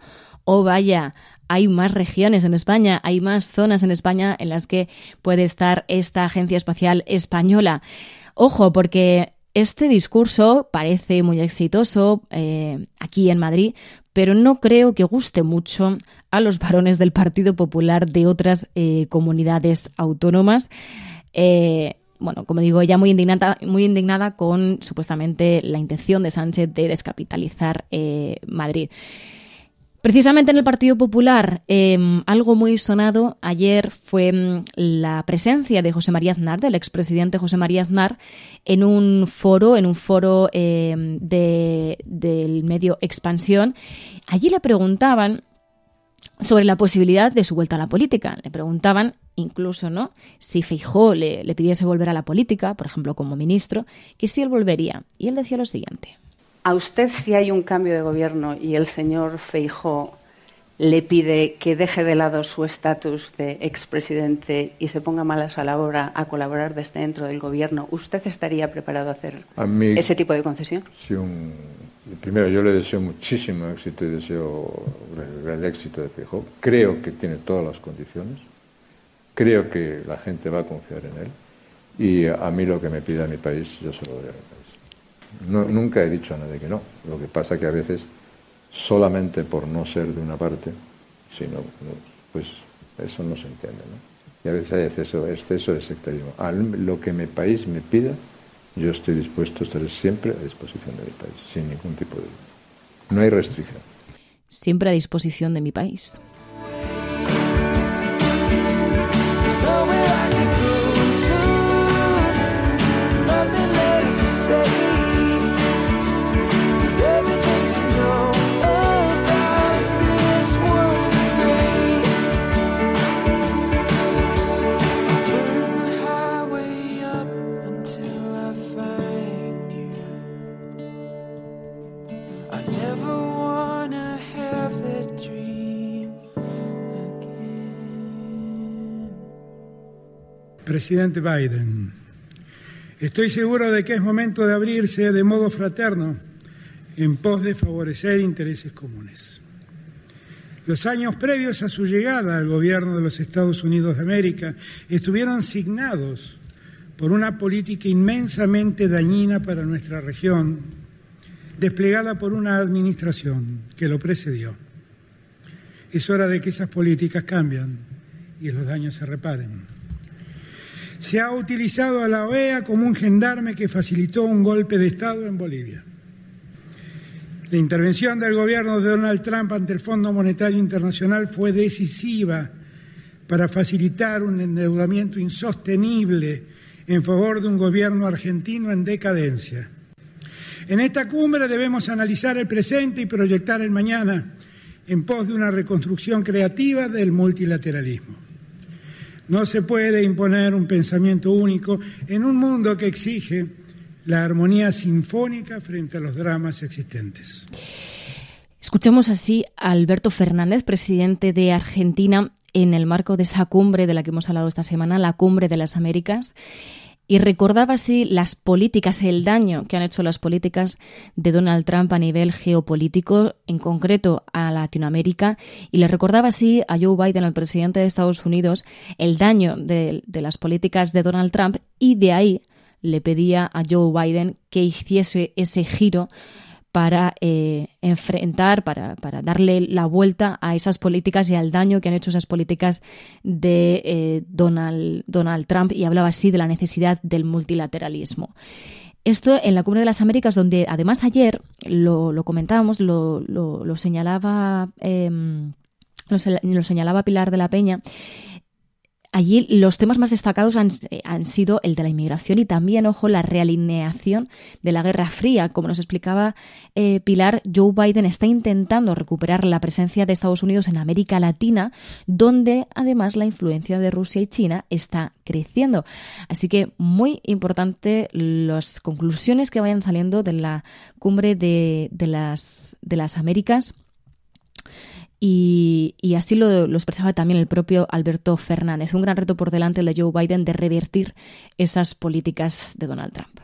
Oh, vaya, hay más regiones en España, hay más zonas en España en las que puede estar esta Agencia Espacial Española. Ojo, porque este discurso parece muy exitoso aquí en Madrid, pero no creo que guste mucho a los varones del Partido Popular de otras comunidades autónomas. Bueno, como digo, ella muy indignada con supuestamente la intención de Sánchez de descapitalizar Madrid. Precisamente en el Partido Popular, algo muy sonado ayer fue la presencia de José María Aznar, del expresidente José María Aznar, en un foro del medio Expansión. Allí le preguntaban sobre la posibilidad de su vuelta a la política. Le preguntaban incluso, ¿no?, si Feijóo le pidiese volver a la política, por ejemplo, como ministro, que sí él volvería. Y él decía lo siguiente. A usted, si hay un cambio de gobierno y el señor Feijóo le pide que deje de lado su estatus de expresidente y se ponga malas a la obra a colaborar desde dentro del gobierno, ¿usted estaría preparado a hacer ese tipo de concesión? Sí, primero, yo le deseo muchísimo éxito y deseo el éxito de Feijóo. Creo que tiene todas las condiciones. Creo que la gente va a confiar en él. Y a mí lo que me pida mi país, yo se lo doy a mi país. Nunca he dicho a nadie que no. Lo que pasa que a veces, solamente por no ser de una parte, pues eso no se entiende, ¿no? Y a veces hay exceso de sectarismo. A lo que mi país me pida, yo estoy dispuesto, estaré siempre a disposición de mi país, sin ningún tipo de duda. No hay restricción. Siempre a disposición de mi país. Presidente Biden, estoy seguro de que es momento de abrirse de modo fraterno en pos de favorecer intereses comunes. Los años previos a su llegada al gobierno de los Estados Unidos de América estuvieron signados por una política inmensamente dañina para nuestra región, desplegada por una administración que lo precedió. Es hora de que esas políticas cambien y los daños se reparen. Se ha utilizado a la OEA como un gendarme que facilitó un golpe de Estado en Bolivia. La intervención del gobierno de Donald Trump ante el Fondo Monetario Internacional fue decisiva para facilitar un endeudamiento insostenible en favor de un gobierno argentino en decadencia. En esta cumbre debemos analizar el presente y proyectar el mañana en pos de una reconstrucción creativa del multilateralismo. No se puede imponer un pensamiento único en un mundo que exige la armonía sinfónica frente a los dramas existentes. Escuchamos así a Alberto Fernández, presidente de Argentina, en el marco de esa cumbre de la que hemos hablado esta semana, la Cumbre de las Américas, y recordaba así las políticas, el daño que han hecho las políticas de Donald Trump a nivel geopolítico, en concreto a Latinoamérica, y le recordaba así a Joe Biden, al presidente de Estados Unidos, el daño de las políticas de Donald Trump, y de ahí le pedía a Joe Biden que hiciese ese giro para enfrentar, para darle la vuelta a esas políticas y al daño que han hecho esas políticas de Donald Trump, y hablaba así de la necesidad del multilateralismo. Esto en la Cumbre de las Américas, donde además ayer lo comentábamos, lo señalaba Pilar de la Peña. Allí los temas más destacados han sido el de la inmigración y también, ojo, la realineación de la Guerra Fría. Como nos explicaba Pilar, Joe Biden está intentando recuperar la presencia de Estados Unidos en América Latina, donde además la influencia de Rusia y China está creciendo. Así que muy importante las conclusiones que vayan saliendo de la Cumbre de las Américas. Y así lo expresaba también el propio Alberto Fernández. Un gran reto por delante el de Joe Biden de revertir esas políticas de Donald Trump.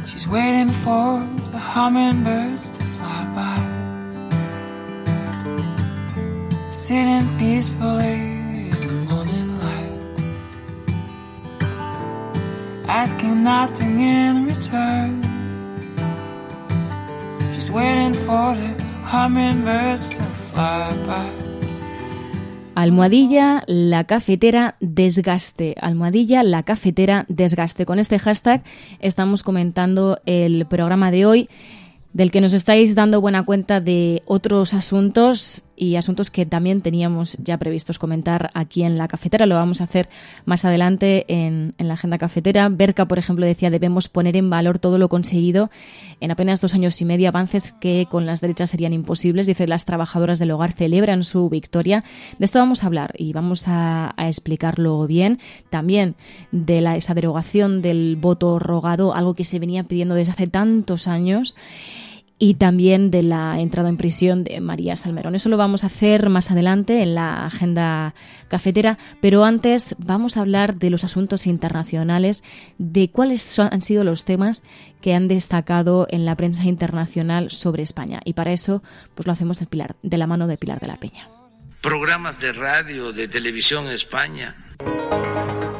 She's waiting for the hummingbirds to fly by, sitting peacefully in the morning light, asking nothing in return. She's waiting for the hummingbirds to fly by. Almohadilla la cafetera desgaste. Almohadilla la cafetera desgaste. Con este hashtag estamos comentando el programa de hoy, del que nos estáis dando buena cuenta de otros asuntos y asuntos que también teníamos ya previstos comentar aquí en la cafetera. Lo vamos a hacer más adelante en la agenda cafetera. Berka, por ejemplo, decía: debemos poner en valor todo lo conseguido en apenas 2 años y medio, avances que con las derechas serían imposibles. Dice: las trabajadoras del hogar celebran su victoria. De esto vamos a hablar y vamos a explicarlo bien. También de esa derogación del voto rogado, algo que se venía pidiendo desde hace tantos años. Y también de la entrada en prisión de María Salmerón. Eso lo vamos a hacer más adelante en la agenda cafetera, pero antes vamos a hablar de los asuntos internacionales, de cuáles han sido los temas que han destacado en la prensa internacional sobre España. Y para eso pues lo hacemos de la mano de Pilar de la Peña. Programas de radio, de televisión en España,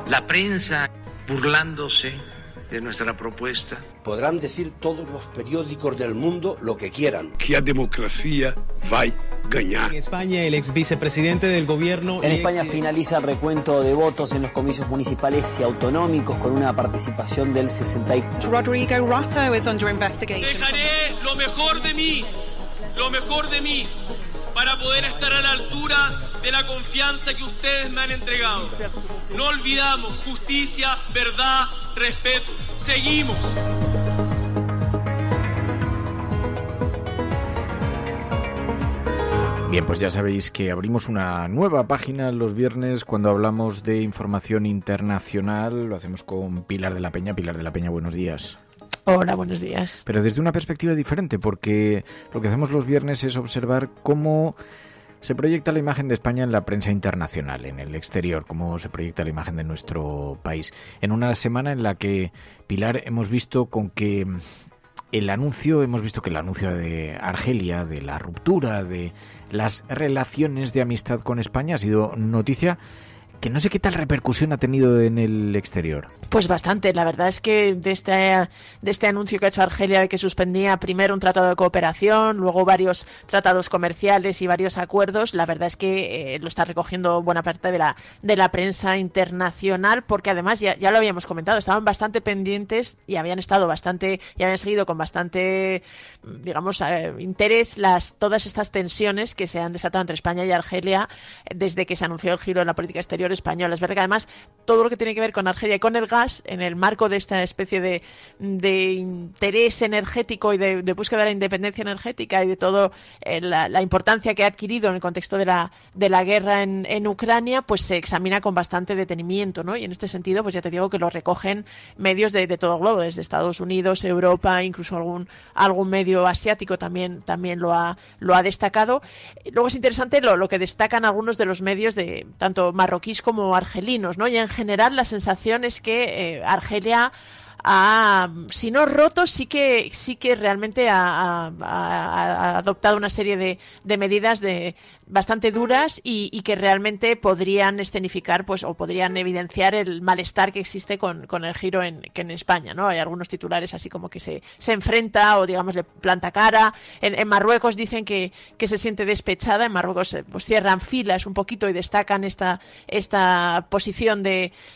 la prensa burlándose de nuestra propuesta. Podrán decir todos los periódicos del mundo lo que quieran. Que a democracia va a ganar. En España, el ex vicepresidente del gobierno... En España finaliza el recuento de votos en los comicios municipales y autonómicos con una participación del 64%. Rodrigo Rato is under investigation. Dejaré lo mejor de mí, para poder estar a la altura de la confianza que ustedes me han entregado. No olvidamos: justicia, verdad, respeto. Seguimos. Bien, pues ya sabéis que abrimos una nueva página los viernes cuando hablamos de información internacional. Lo hacemos con Pilar de la Peña. Pilar de la Peña, buenos días. Hola, buenos días. Pero desde una perspectiva diferente, porque lo que hacemos los viernes es observar cómo se proyecta la imagen de España en la prensa internacional, en el exterior, cómo se proyecta la imagen de nuestro país. En una semana en la que, Pilar, hemos visto que el anuncio de Argelia, de la ruptura de las relaciones de amistad con España, ha sido noticia que no sé qué tal repercusión ha tenido en el exterior. Pues bastante. La verdad es que de este anuncio que ha hecho Argelia de que suspendía primero un tratado de cooperación, luego varios tratados comerciales y varios acuerdos, la verdad es que lo está recogiendo buena parte de la prensa internacional, porque además ya lo habíamos comentado, estaban bastante pendientes y habían seguido con bastante, digamos, interés todas estas tensiones que se han desatado entre España y Argelia desde que se anunció el giro en la política exterior española. Es verdad que además todo lo que tiene que ver con Argelia y con el gas, en el marco de esta especie de interés energético y de búsqueda de la independencia energética y de todo la importancia que ha adquirido en el contexto de la guerra en Ucrania, pues se examina con bastante detenimiento, ¿no? Y en este sentido, pues ya te digo que lo recogen medios de todo el globo, desde Estados Unidos, Europa, incluso algún medio asiático también lo ha destacado. Luego es interesante lo que destacan algunos de los medios de tanto marroquíes como argelinos, ¿no? Y en general la sensación es que Argelia ha, si no roto, sí que realmente ha adoptado una serie de medidas bastante duras y que realmente podrían escenificar, pues, o podrían evidenciar el malestar que existe con el giro que en España, ¿no? Hay algunos titulares así como que se enfrenta o, digamos, le planta cara. En Marruecos dicen que se siente despechada. En Marruecos pues cierran filas un poquito y destacan esta posición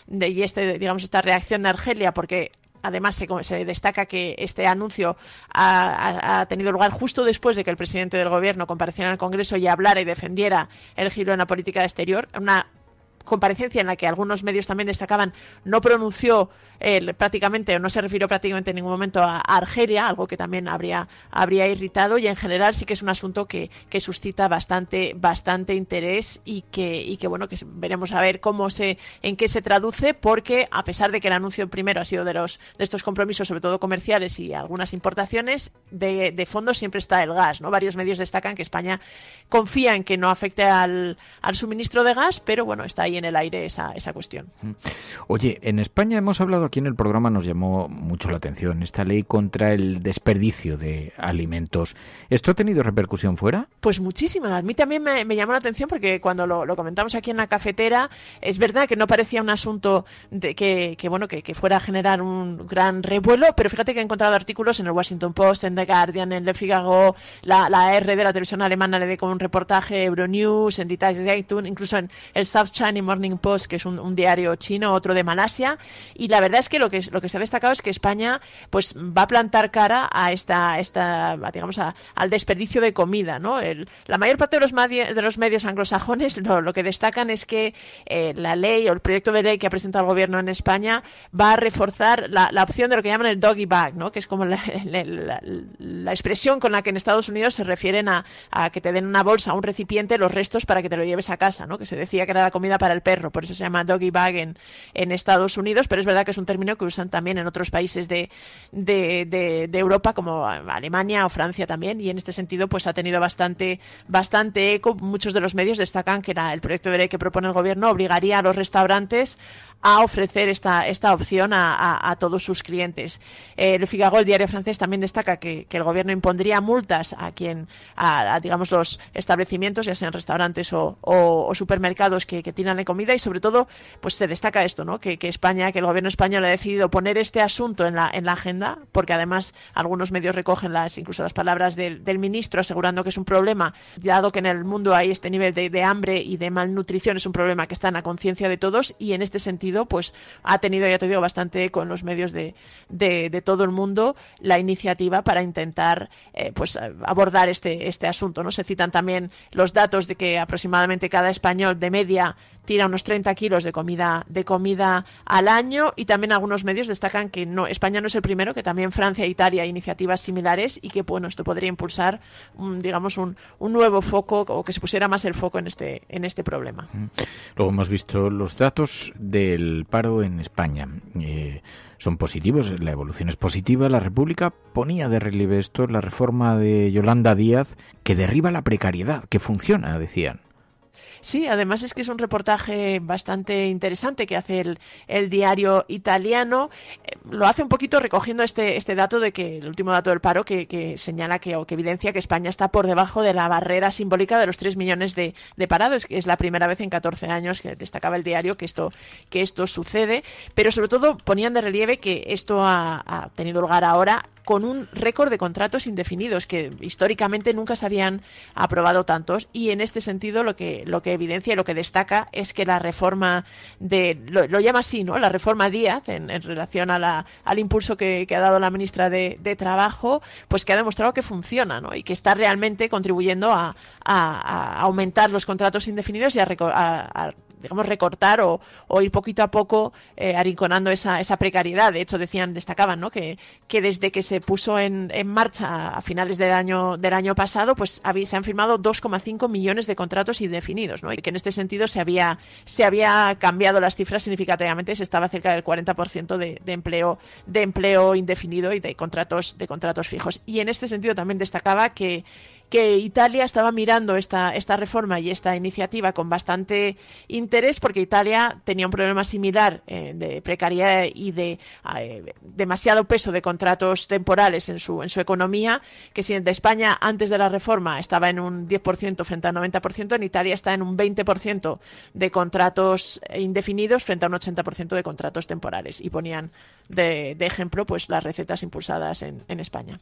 digamos, esta reacción de Argelia, porque además se destaca que este anuncio ha tenido lugar justo después de que el presidente del gobierno compareciera en el Congreso y hablara y defendiera el giro en la política exterior. Una comparecencia en la que algunos medios también destacaban no pronunció prácticamente, o no se refirió prácticamente en ningún momento a Argelia, algo que también habría irritado, y en general sí que es un asunto que suscita bastante interés y que bueno, que veremos a ver en qué se traduce, porque a pesar de que el anuncio primero ha sido de estos compromisos, sobre todo comerciales y algunas importaciones, de fondo siempre está el gas, ¿no? Varios medios destacan que España confía en que no afecte al suministro de gas, pero bueno, está ahí en el aire esa cuestión. Oye, en España hemos hablado aquí en el programa, nos llamó mucho la atención esta ley contra el desperdicio de alimentos. ¿Esto ha tenido repercusión fuera? Pues muchísima. A mí también me llamó la atención porque cuando lo comentamos aquí en la cafetera, es verdad que no parecía un asunto de que fuera a generar un gran revuelo, pero fíjate que he encontrado artículos en el Washington Post, en The Guardian, en Le Figaro, la R de la televisión alemana le dedicó un reportaje, Euronews, en Die Tageszeitung, incluso en el South China Morning Post, que es un diario chino, otro de Malasia, y la verdad es que lo que se ha destacado es que España pues va a plantar cara a al desperdicio de comida, ¿no? La mayor parte de los medios anglosajones lo que destacan es que la ley o el proyecto de ley que ha presentado el gobierno en España va a reforzar la opción de lo que llaman el doggy bag, ¿no? Que es como la expresión con la que en Estados Unidos se refieren a que te den una bolsa, un recipiente, los restos para que te lo lleves a casa, ¿no? Que se decía que era la comida para el perro, por eso se llama doggy bag en Estados Unidos, pero es verdad que es un término que usan también en otros países de Europa, como Alemania o Francia también, y en este sentido pues ha tenido bastante eco. Muchos de los medios destacan que el proyecto de ley que propone el gobierno obligaría a los restaurantes a ofrecer esta opción a todos sus clientes. Le Figaro, el diario francés, también destaca que el gobierno impondría multas a digamos, los establecimientos, ya sean restaurantes o supermercados que tiran de comida, y sobre todo pues se destaca esto, ¿no? Que el gobierno español ha decidido poner este asunto en la agenda, porque además algunos medios recogen incluso las palabras del ministro asegurando que es un problema, dado que en el mundo hay este nivel de hambre y de malnutrición, es un problema que está en la conciencia de todos, y en este sentido pues ha tenido, ya te digo, bastante eco en los medios de todo el mundo la iniciativa para intentar pues abordar este asunto, ¿no? Se citan también los datos de que aproximadamente cada español de media tira unos 30 kilos de comida al año, y también algunos medios destacan que España no es el primero, que también Francia e Italia hay iniciativas similares, y que esto podría impulsar un nuevo foco, o que se pusiera más el foco en este problema. Luego hemos visto los datos del paro en España. Son positivos, la evolución es positiva. La República ponía de relieve esto, la reforma de Yolanda Díaz, que derriba la precariedad, que funciona, decían. Sí, además es que es un reportaje bastante interesante que hace el diario italiano. Lo hace un poquito recogiendo este dato de que el último dato del paro que señala que evidencia que España está por debajo de la barrera simbólica de los 3 millones de parados, que es la primera vez en 14 años que destacaba el diario que esto sucede, pero sobre todo ponían de relieve que esto ha tenido lugar ahora con un récord de contratos indefinidos, que históricamente nunca se habían aprobado tantos, y en este sentido lo que evidencia y lo que destaca es que la reforma lo llama así, ¿no? La reforma Díaz, en relación al impulso que ha dado la ministra de Trabajo, pues que ha demostrado que funciona, ¿no? Y que está realmente contribuyendo a aumentar los contratos indefinidos y a digamos, recortar o ir poquito a poco arrinconando esa precariedad. De hecho, destacaban, ¿no? que desde que se puso en marcha a finales del año pasado, pues se han firmado 2,5 millones de contratos indefinidos, ¿no? Y que en este sentido se había cambiado las cifras significativamente, se estaba cerca del 40% de empleo indefinido y de contratos fijos. Y en este sentido también destacaba que Italia estaba mirando esta reforma y esta iniciativa con bastante interés, porque Italia tenía un problema similar de precariedad y de demasiado peso de contratos temporales en su economía, que si de España antes de la reforma estaba en un 10% frente al 90%, en Italia está en un 20% de contratos indefinidos frente a un 80% de contratos temporales, y ponían de ejemplo pues las recetas impulsadas en España.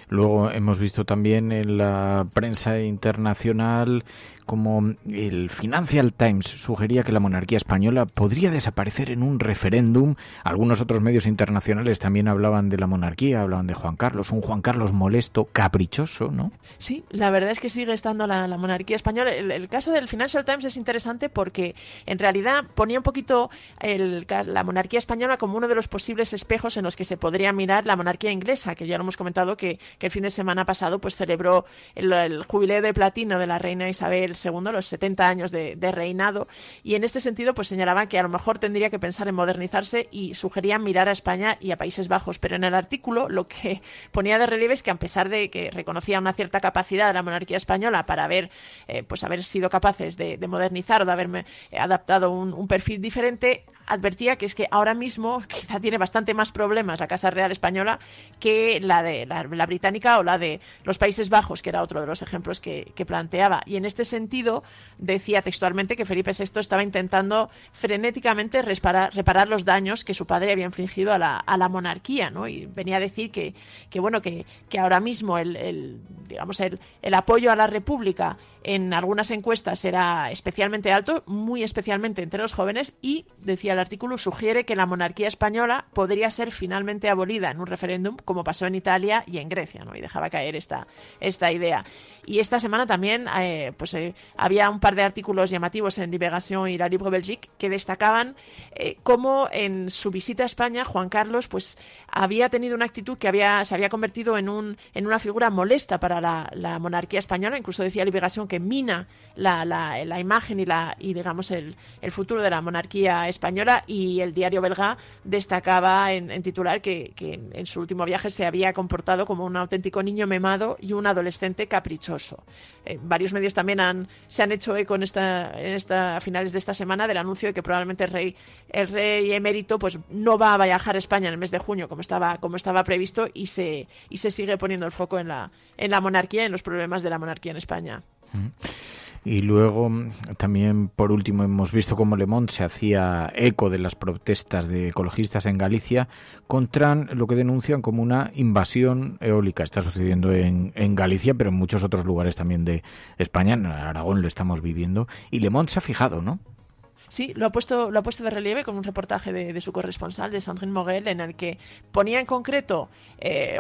Luego hemos visto también en la prensa internacional como el Financial Times sugería que la monarquía española podría desaparecer en un referéndum. Algunos otros medios internacionales también hablaban de la monarquía, hablaban de Juan Carlos, un Juan Carlos molesto, caprichoso, ¿no? Sí, la verdad es que sigue estando la monarquía española. El caso del Financial Times es interesante porque en realidad ponía un poquito la monarquía española como uno de los posibles espejos en los que se podría mirar la monarquía inglesa, que ya lo hemos comentado que el fin de semana pasado pues celebró el jubileo de platino de la reina Isabel II, los 70 años de reinado, y en este sentido pues señalaban que a lo mejor tendría que pensar en modernizarse y sugerían mirar a España y a Países Bajos. Pero en el artículo lo que ponía de relieve es que, a pesar de que reconocía una cierta capacidad de la monarquía española para haber sido capaces de modernizar o de haberme adaptado un perfil diferente, advertía que es que ahora mismo quizá tiene bastante más problemas la Casa Real Española que la de la británica o la de los Países Bajos, que era otro de los ejemplos que planteaba. Y en este sentido decía textualmente que Felipe VI estaba intentando frenéticamente reparar los daños que su padre había infligido a la monarquía, ¿no? Y venía a decir que ahora mismo el apoyo a la República en algunas encuestas era especialmente alto, muy especialmente entre los jóvenes, y decía el artículo, sugiere que la monarquía española podría ser finalmente abolida en un referéndum, como pasó en Italia y en Grecia, ¿no? Y dejaba caer esta idea. Y esta semana también había un par de artículos llamativos en Libération y La Libre Belgique que destacaban cómo en su visita a España Juan Carlos pues había tenido una actitud que se había convertido en una figura molesta para la monarquía española. Incluso decía Libération que mina la imagen y digamos el futuro de la monarquía española, y el diario belga destacaba en titular que en su último viaje se había comportado como un auténtico niño mimado y un adolescente caprichoso. Varios medios también se han hecho eco a finales de esta semana del anuncio de que probablemente el rey emérito pues no va a viajar a España en el mes de junio como estaba previsto, y se sigue poniendo el foco en la monarquía, en los problemas de la monarquía en España. Y luego también, por último, hemos visto cómo Le Monde se hacía eco de las protestas de ecologistas en Galicia contra lo que denuncian como una invasión eólica. Está sucediendo en Galicia, pero en muchos otros lugares también de España. En Aragón lo estamos viviendo. Y Le Monde se ha fijado, ¿no? Sí, lo ha puesto de relieve con un reportaje de su corresponsal, de Sandrine Morel, en el que ponía en concreto,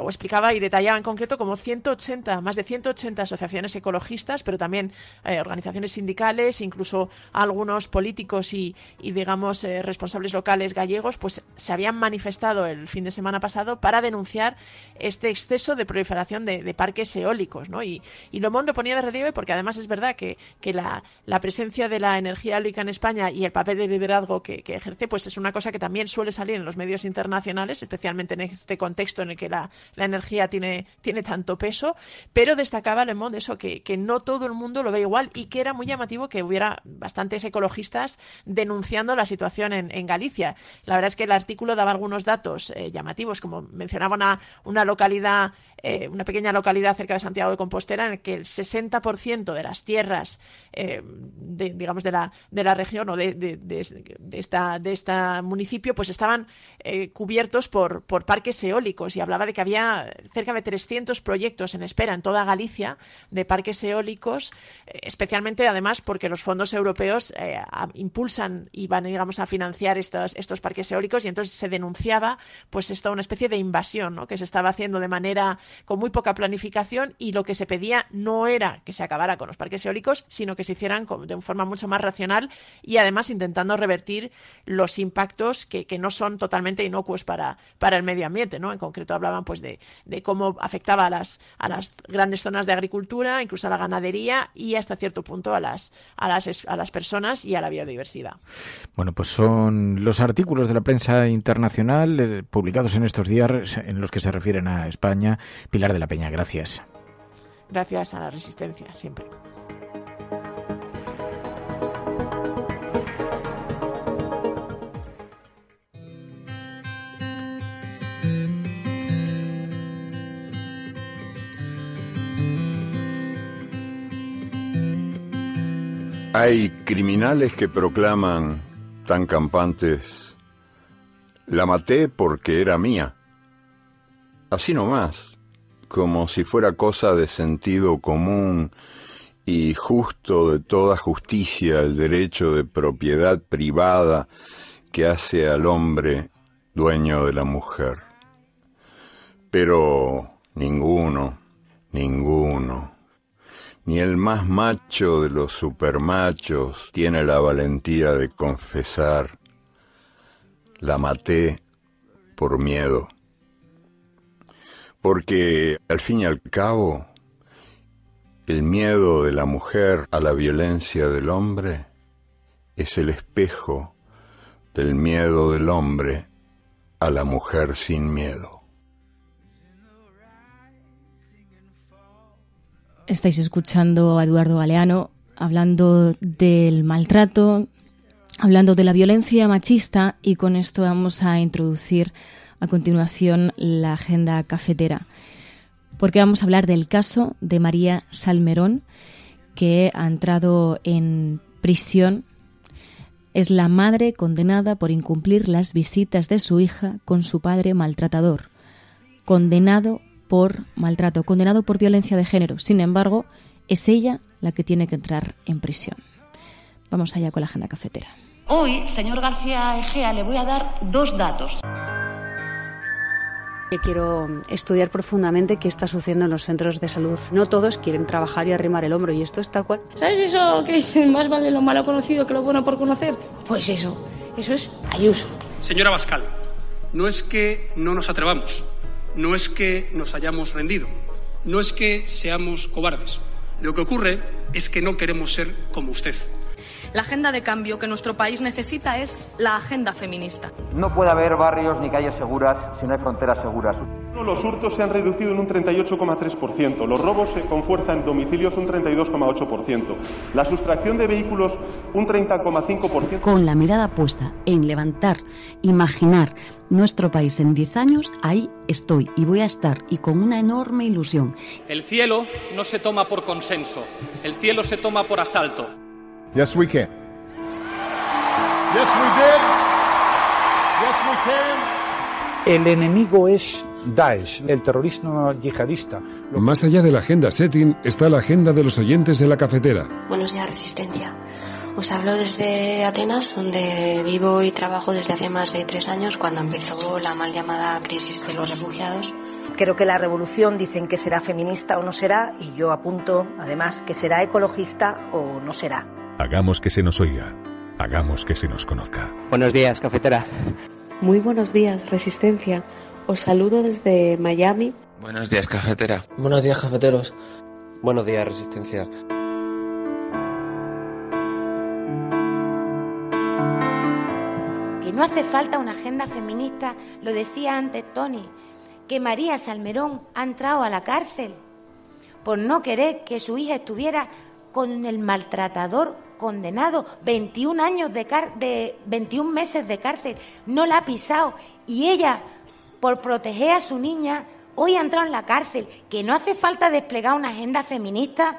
o explicaba y detallaba en concreto como más de 180 asociaciones ecologistas, pero también organizaciones sindicales, incluso algunos políticos y digamos, responsables locales gallegos, pues se habían manifestado el fin de semana pasado para denunciar este exceso de proliferación de parques eólicos, ¿no? Y Le Monde lo ponía de relieve porque además es verdad que la presencia de la energía eólica en España y el papel de liderazgo que ejerce, pues es una cosa que también suele salir en los medios internacionales, especialmente en este contexto en el que la energía tiene tanto peso, pero destacaba Le Monde eso, que no todo el mundo lo ve igual, y que era muy llamativo que hubiera bastantes ecologistas denunciando la situación en Galicia. La verdad es que el artículo daba algunos datos llamativos, como mencionaba una localidad, una pequeña localidad cerca de Santiago de Compostela, en el que el 60% de las tierras digamos de la región o de este municipio pues estaban cubiertos por parques eólicos, y hablaba de que había cerca de 300 proyectos en espera en toda Galicia de parques eólicos, especialmente además porque los fondos europeos impulsan y van, digamos, a financiar estos parques eólicos, y entonces se denunciaba pues una especie de invasión, ¿no?, que se estaba haciendo de manera con muy poca planificación, y lo que se pedía no era que se acabara con los parques eólicos, sino que se hicieran de forma mucho más racional, y además intentando revertir los impactos que no son totalmente inocuos para el medio ambiente, ¿no? En concreto hablaban pues de cómo afectaba a las grandes zonas de agricultura, incluso a la ganadería y hasta cierto punto a las personas y a la biodiversidad. Bueno, pues son los artículos de la prensa internacional publicados en estos días en los que se refieren a España. Pilar de la Peña, gracias. Gracias a la Resistencia, siempre. Hay criminales que proclaman, tan campantes, la maté porque era mía. Así nomás, como si fuera cosa de sentido común y justo de toda justicia el derecho de propiedad privada que hace al hombre dueño de la mujer. Pero ninguno, ni el más macho de los supermachos tiene la valentía de confesar: la maté por miedo. Porque, al fin y al cabo, el miedo de la mujer a la violencia del hombre es el espejo del miedo del hombre a la mujer sin miedo. Estáis escuchando a Eduardo Galeano hablando del maltrato, hablando de la violencia machista, y con esto vamos a introducir a continuación la agenda cafetera, porque vamos a hablar del caso de María Salmerón, que ha entrado en prisión. Es la madre condenada por incumplir las visitas de su hija con su padre maltratador, condenado por maltrato, condenado por violencia de género. Sin embargo, es ella la que tiene que entrar en prisión. Vamos allá con la agenda cafetera. Hoy, señor García Egea, le voy a dar 2 datos. Quiero estudiar profundamente qué está sucediendo en los centros de salud. No todos quieren trabajar y arrimar el hombro, y esto es tal cual. ¿Sabes eso que dicen, más vale lo malo conocido que lo bueno por conocer? Pues eso es Ayuso. Señora Abascal, no es que no nos atrevamos, no es que nos hayamos rendido, no es que seamos cobardes. Lo que ocurre es que no queremos ser como usted. La agenda de cambio que nuestro país necesita es la agenda feminista. No puede haber barrios ni calles seguras si no hay fronteras seguras. Los hurtos se han reducido en un 38,3%, los robos con fuerza en domicilios un 32,8%, la sustracción de vehículos un 30,5%. Con la mirada puesta en levantar, imaginar nuestro país en 10 años, ahí estoy y voy a estar, y con una enorme ilusión. El cielo no se toma por consenso, el cielo se toma por asalto. Yes, we can. Yes, we did. Yes, we can. El enemigo es Daesh, el terrorismo yihadista. Más allá de la agenda setting está la agenda de los oyentes de la cafetera. Buenos días, Resistencia. Os hablo desde Atenas, donde vivo y trabajo desde hace más de 3 años, cuando empezó la mal llamada crisis de los refugiados. Creo que la revolución dicen que será feminista o no será, y yo apunto, además, que será ecologista o no será. Hagamos que se nos oiga, hagamos que se nos conozca. Buenos días, cafetera. Muy buenos días, Resistencia. Os saludo desde Miami. Buenos días, cafetera. Buenos días, cafeteros. Buenos días, Resistencia. Que no hace falta una agenda feminista, lo decía antes Tony, que María Salmerón ha entrado a la cárcel por no querer que su hija estuviera con el maltratador condenado, 21 meses de cárcel, no la ha pisado, y ella, por proteger a su niña, hoy ha entrado en la cárcel. Que no hace falta desplegar una agenda feminista,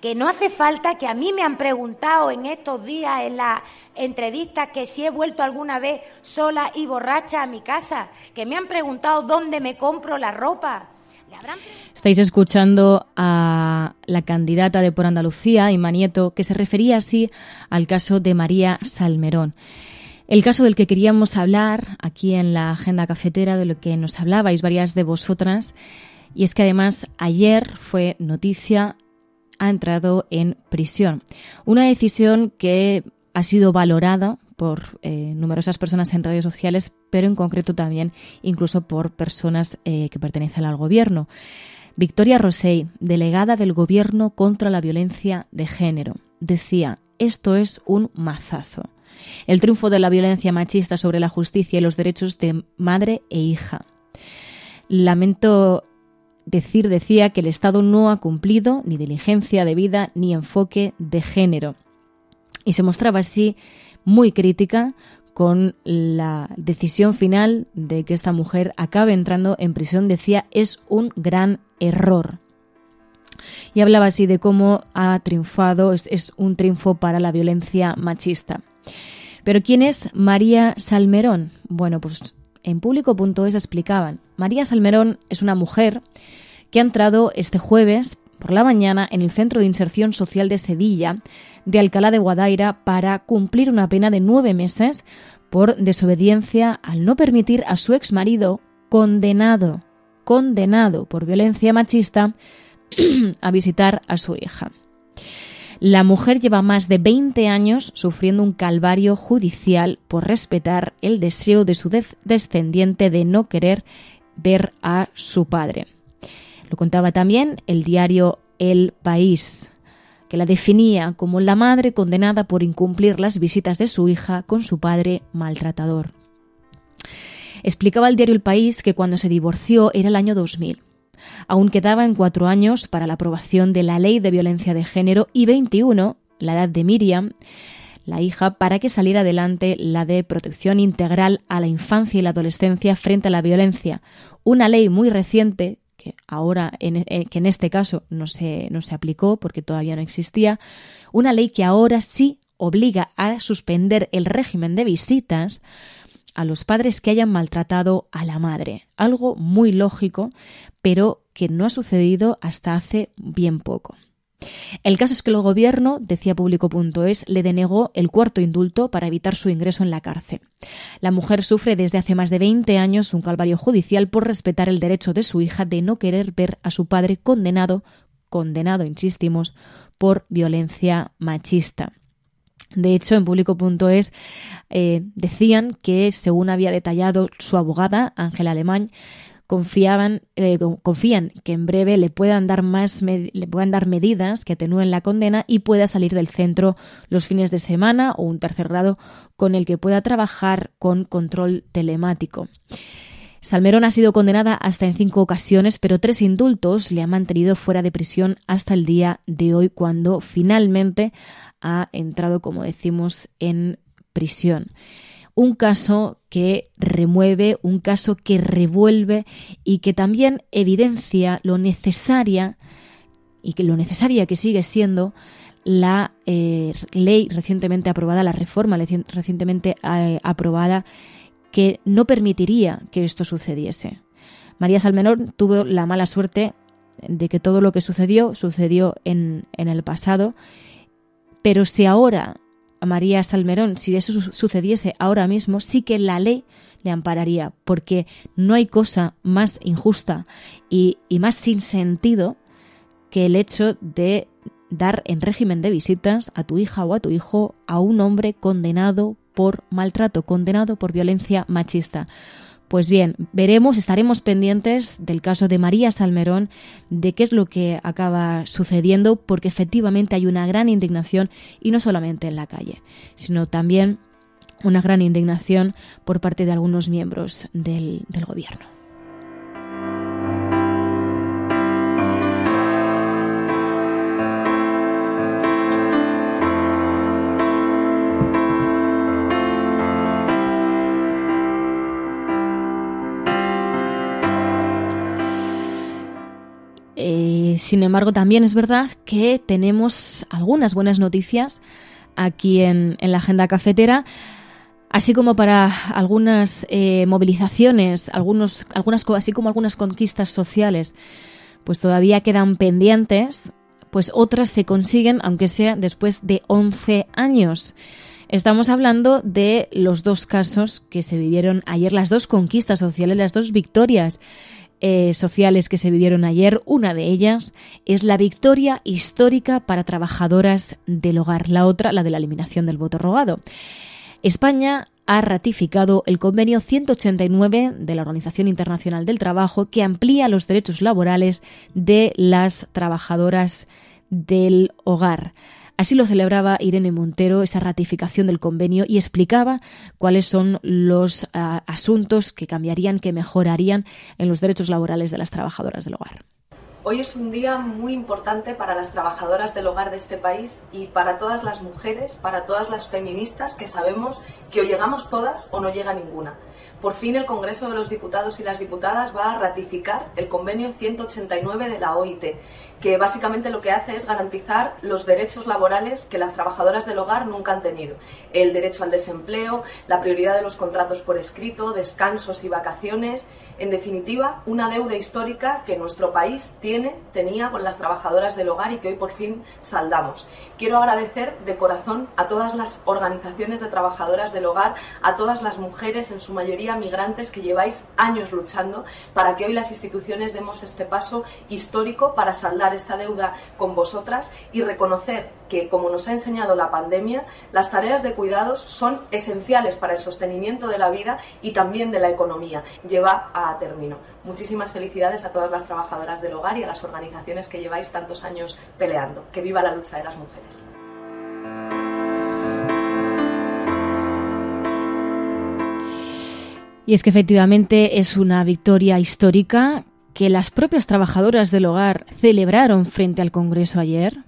que no hace falta, que a mí me han preguntado en estos días en las entrevistas que si he vuelto alguna vez sola y borracha a mi casa, que me han preguntado dónde me compro la ropa. Estáis escuchando a la candidata de Por Andalucía, Inma Nieto, que se refería así al caso de María Salmerón. El caso del que queríamos hablar aquí en la agenda cafetera, de lo que nos hablabais varias de vosotras, y es que además ayer fue noticia, ha entrado en prisión. Una decisión que ha sido valorada por numerosas personas en redes sociales, pero en concreto también incluso por personas que pertenecen al gobierno. Victoria Rosell, delegada del Gobierno contra la violencia de género, decía: esto es un mazazo. El triunfo de la violencia machista sobre la justicia y los derechos de madre e hija. Lamento decía que el Estado no ha cumplido ni diligencia debida ni enfoque de género. Y se mostraba así muy crítica con la decisión final de que esta mujer acabe entrando en prisión. Decía, es un gran error. Y hablaba así de cómo ha triunfado, es un triunfo para la violencia machista. Pero ¿quién es María Salmerón? Bueno, pues en Público.es explicaban. María Salmerón es una mujer que ha entrado este jueves por la mañana en el Centro de Inserción Social de Sevilla, de Alcalá de Guadaira, para cumplir una pena de 9 meses por desobediencia al no permitir a su exmarido, condenado por violencia machista, a visitar a su hija. La mujer lleva más de 20 años sufriendo un calvario judicial por respetar el deseo de su descendiente de no querer ver a su padre. Lo contaba también el diario El País, que la definía como la madre condenada por incumplir las visitas de su hija con su padre maltratador. Explicaba el diario El País que cuando se divorció era el año 2000. Aún quedaban 4 años para la aprobación de la Ley de Violencia de Género y 21, la edad de Miriam, la hija, para que saliera adelante la de Protección Integral a la Infancia y la Adolescencia frente a la Violencia, una ley muy reciente que ahora, que en este caso no se aplicó porque todavía no existía, una ley que ahora sí obliga a suspender el régimen de visitas a los padres que hayan maltratado a la madre. Algo muy lógico, pero que no ha sucedido hasta hace bien poco. El caso es que el gobierno, decía Público.es, le denegó el 4º indulto para evitar su ingreso en la cárcel. La mujer sufre desde hace más de 20 años un calvario judicial por respetar el derecho de su hija de no querer ver a su padre condenado, insistimos, por violencia machista. De hecho, en Público.es decían que, según había detallado su abogada, Ángela Alemán, confían que en breve le puedan dar medidas que atenúen la condena y pueda salir del centro los fines de semana o un tercer grado con el que pueda trabajar con control telemático. Salmerón ha sido condenada hasta en 5 ocasiones, pero 3 indultos le han mantenido fuera de prisión hasta el día de hoy, cuando finalmente ha entrado, como decimos, en prisión. Un caso que remueve, un caso que revuelve y que también evidencia lo necesaria que sigue siendo la ley recientemente aprobada, la reforma recientemente aprobada, que no permitiría que esto sucediese. María Salmerón tuvo la mala suerte de que todo lo que sucedió en el pasado, pero si ahora a María Salmerón, si eso sucediese ahora mismo, sí que la ley le ampararía, porque no hay cosa más injusta y más sin sentido que el hecho de dar en régimen de visitas a tu hija o a tu hijo a un hombre condenado por maltrato, condenado por violencia machista. Pues bien, estaremos pendientes del caso de María Salmerón, de qué es lo que acaba sucediendo, porque efectivamente hay una gran indignación, y no solamente en la calle, sino también una gran indignación por parte de algunos miembros del gobierno. Sin embargo, también es verdad que tenemos algunas buenas noticias aquí en la agenda cafetera, así como para algunas movilizaciones, así como algunas conquistas sociales, pues todavía quedan pendientes, pues otras se consiguen, aunque sea después de 11 años. Estamos hablando de los 2 casos que se vivieron ayer, las 2 conquistas sociales, las 2 victorias sociales que se vivieron ayer. Una de ellas es la victoria histórica para trabajadoras del hogar, la otra, la de la eliminación del voto rogado. España ha ratificado el convenio 189 de la Organización Internacional del Trabajo, que amplía los derechos laborales de las trabajadoras del hogar. Así lo celebraba Irene Montero, esa ratificación del convenio, y explicaba cuáles son los asuntos que cambiarían, que mejorarían en los derechos laborales de las trabajadoras del hogar. Hoy es un día muy importante para las trabajadoras del hogar de este país y para todas las mujeres, para todas las feministas, que sabemos que o llegamos todas o no llega ninguna. Por fin el Congreso de los Diputados y las Diputadas va a ratificar el convenio 189 de la OIT, que básicamente lo que hace es garantizar los derechos laborales que las trabajadoras del hogar nunca han tenido. El derecho al desempleo, la prioridad de los contratos por escrito, descansos y vacaciones. En definitiva, una deuda histórica que nuestro país tenía con las trabajadoras del hogar y que hoy por fin saldamos. Quiero agradecer de corazón a todas las organizaciones de trabajadoras del hogar, a todas las mujeres, en su mayoría migrantes, que lleváis años luchando para que hoy las instituciones demos este paso histórico para saldar esta deuda con vosotras y reconocer que, como nos ha enseñado la pandemia, las tareas de cuidados son esenciales para el sostenimiento de la vida y también de la economía. Lleva a término. Muchísimas felicidades a todas las trabajadoras del hogar y a las organizaciones que lleváis tantos años peleando. Que viva la lucha de las mujeres. Y es que efectivamente es una victoria histórica que las propias trabajadoras del hogar celebraron frente al Congreso ayer.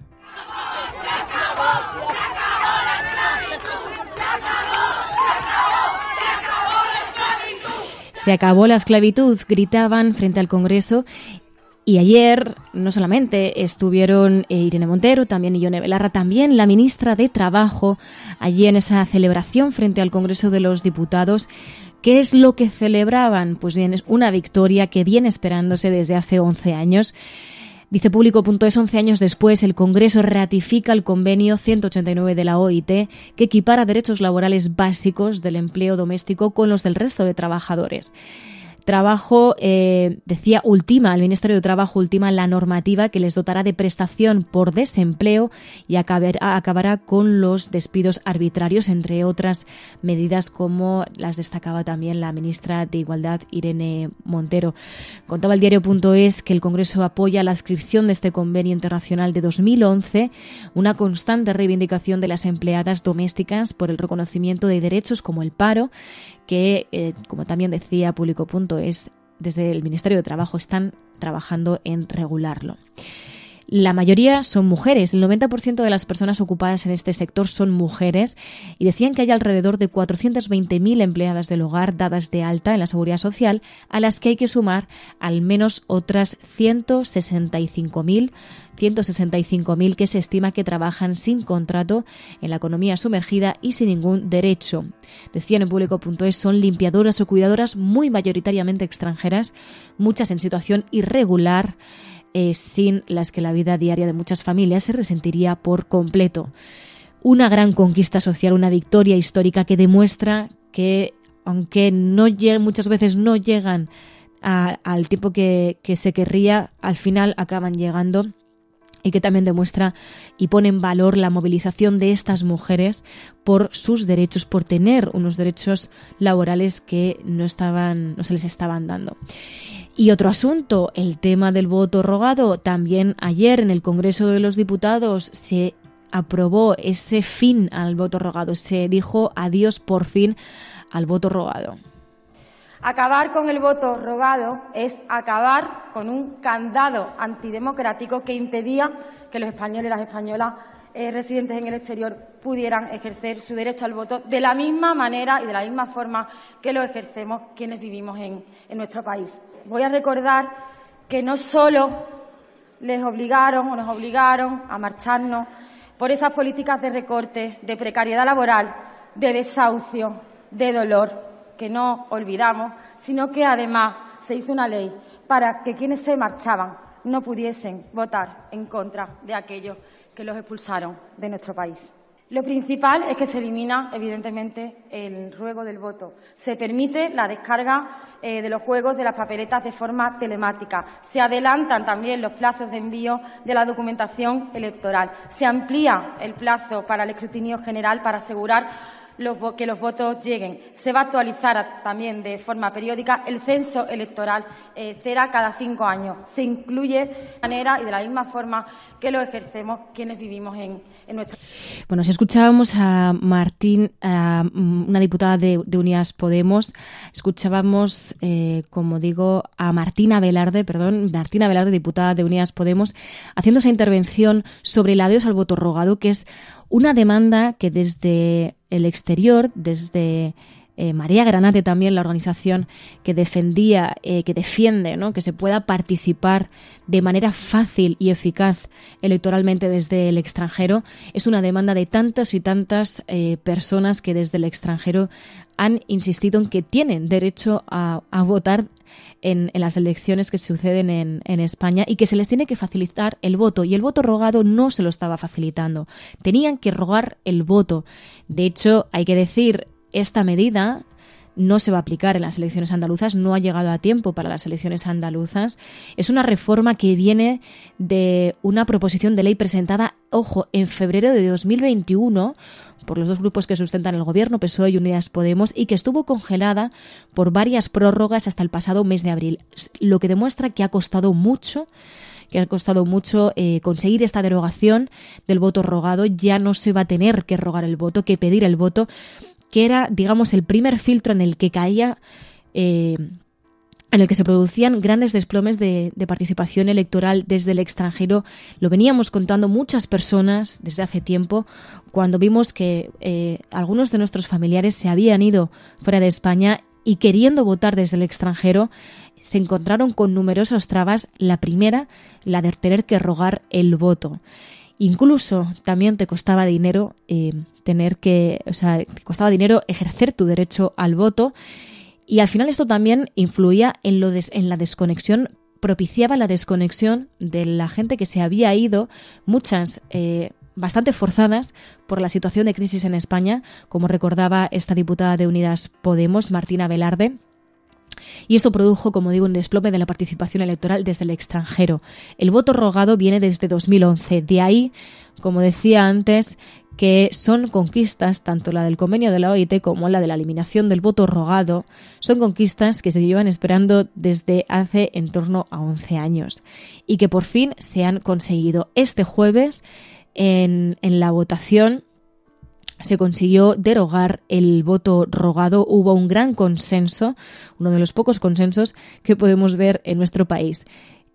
Se acabó la esclavitud, gritaban frente al Congreso. Y ayer no solamente estuvieron Irene Montero, también Ione Belarra, también la ministra de Trabajo, allí en esa celebración frente al Congreso de los Diputados. ¿Qué es lo que celebraban? Pues bien, es una victoria que viene esperándose desde hace 11 años. Dice Público.es, 11 años después, el Congreso ratifica el convenio 189 de la OIT que equipara derechos laborales básicos del empleo doméstico con los del resto de trabajadores. Trabajo, decía, el Ministerio de Trabajo ultima la normativa que les dotará de prestación por desempleo y acabará con los despidos arbitrarios, entre otras medidas como las destacaba también la ministra de Igualdad, Irene Montero. Contaba el diario.es que el Congreso apoya la adscripción de este convenio internacional de 2011, una constante reivindicación de las empleadas domésticas por el reconocimiento de derechos como el paro, que, como también decía Público.es, desde el Ministerio de Trabajo están trabajando en regularlo. La mayoría son mujeres, el 90% de las personas ocupadas en este sector son mujeres y decían que hay alrededor de 420.000 empleadas del hogar dadas de alta en la Seguridad Social, a las que hay que sumar al menos otras 165.000 que se estima que trabajan sin contrato en la economía sumergida y sin ningún derecho. Decían en Público.es, son limpiadoras o cuidadoras muy mayoritariamente extranjeras, muchas en situación irregular, sin las que la vida diaria de muchas familias se resentiría por completo. Una gran conquista social, una victoria histórica que demuestra que, aunque muchas veces no llegan al tiempo que se querría, al final acaban llegando, y que también demuestra y pone en valor la movilización de estas mujeres por sus derechos, por tener unos derechos laborales que no se les estaban dando. Y otro asunto, el tema del voto rogado. También ayer en el Congreso de los Diputados se aprobó ese fin al voto rogado. Se dijo adiós por fin al voto rogado. Acabar con el voto rogado es acabar con un candado antidemocrático que impedía que los españoles y las españolas residentes en el exterior pudieran ejercer su derecho al voto de la misma manera y de la misma forma que lo ejercemos quienes vivimos en nuestro país. Voy a recordar que no solo nos obligaron a marcharnos por esas políticas de recorte, de precariedad laboral, de desahucio, de dolor, que no olvidamos, sino que además se hizo una ley para que quienes se marchaban no pudiesen votar en contra de aquellos que los expulsaron de nuestro país. Lo principal es que se elimina, evidentemente, el ruego del voto. Se permite la descarga de los juegos de las papeletas de forma telemática. Se adelantan también los plazos de envío de la documentación electoral. Se amplía el plazo para el escrutinio general para asegurar que los votos lleguen. Se va a actualizar también de forma periódica el censo electoral, será cada 5 años. Se incluye de manera y de la misma forma que lo ejercemos quienes vivimos en nuestro país. Bueno, si escuchábamos a Martín, una diputada de Unidas Podemos, escuchábamos, como digo, a Martina Velarde, diputada de Unidas Podemos, haciendo esa intervención sobre el adiós al voto rogado, que es una demanda que desde el exterior, desde Marea Granate también, la organización que defiende, ¿no?, que se pueda participar de manera fácil y eficaz electoralmente desde el extranjero, es una demanda de tantas y tantas personas que desde el extranjero han insistido en que tienen derecho a votar en las elecciones que suceden en España y que se les tiene que facilitar el voto, y el voto rogado no se lo estaba facilitando. Tenían que rogar el voto. De hecho, hay que decir, esta medida no se va a aplicar en las elecciones andaluzas, no ha llegado a tiempo para las elecciones andaluzas. Es una reforma que viene de una proposición de ley presentada, ojo, en febrero de 2021 por los dos grupos que sustentan el gobierno, PSOE y Unidas Podemos, y que estuvo congelada por varias prórrogas hasta el pasado mes de abril, lo que demuestra que ha costado mucho conseguir esta derogación del voto rogado. Ya no se va a tener que rogar el voto, que pedir el voto, que era, digamos, el primer filtro en el que caía, en el que se producían grandes desplomes de participación electoral desde el extranjero. Lo veníamos contando muchas personas desde hace tiempo, cuando vimos que algunos de nuestros familiares se habían ido fuera de España y, queriendo votar desde el extranjero, se encontraron con numerosas trabas. La primera, la de tener que rogar el voto. Incluso también te costaba dinero te costaba dinero ejercer tu derecho al voto, y al final esto también influía en la desconexión, propiciaba la desconexión de la gente que se había ido, muchas bastante forzadas por la situación de crisis en España, como recordaba esta diputada de Unidas Podemos, Martina Velarde. Y esto produjo, como digo, un desplome de la participación electoral desde el extranjero. El voto rogado viene desde 2011. De ahí, como decía antes, que son conquistas, tanto la del convenio de la OIT como la de la eliminación del voto rogado, son conquistas que se llevan esperando desde hace en torno a 11 años y que por fin se han conseguido. Este jueves, en la votación, se consiguió derogar el voto rogado. Hubo un gran consenso, uno de los pocos consensos que podemos ver en nuestro país.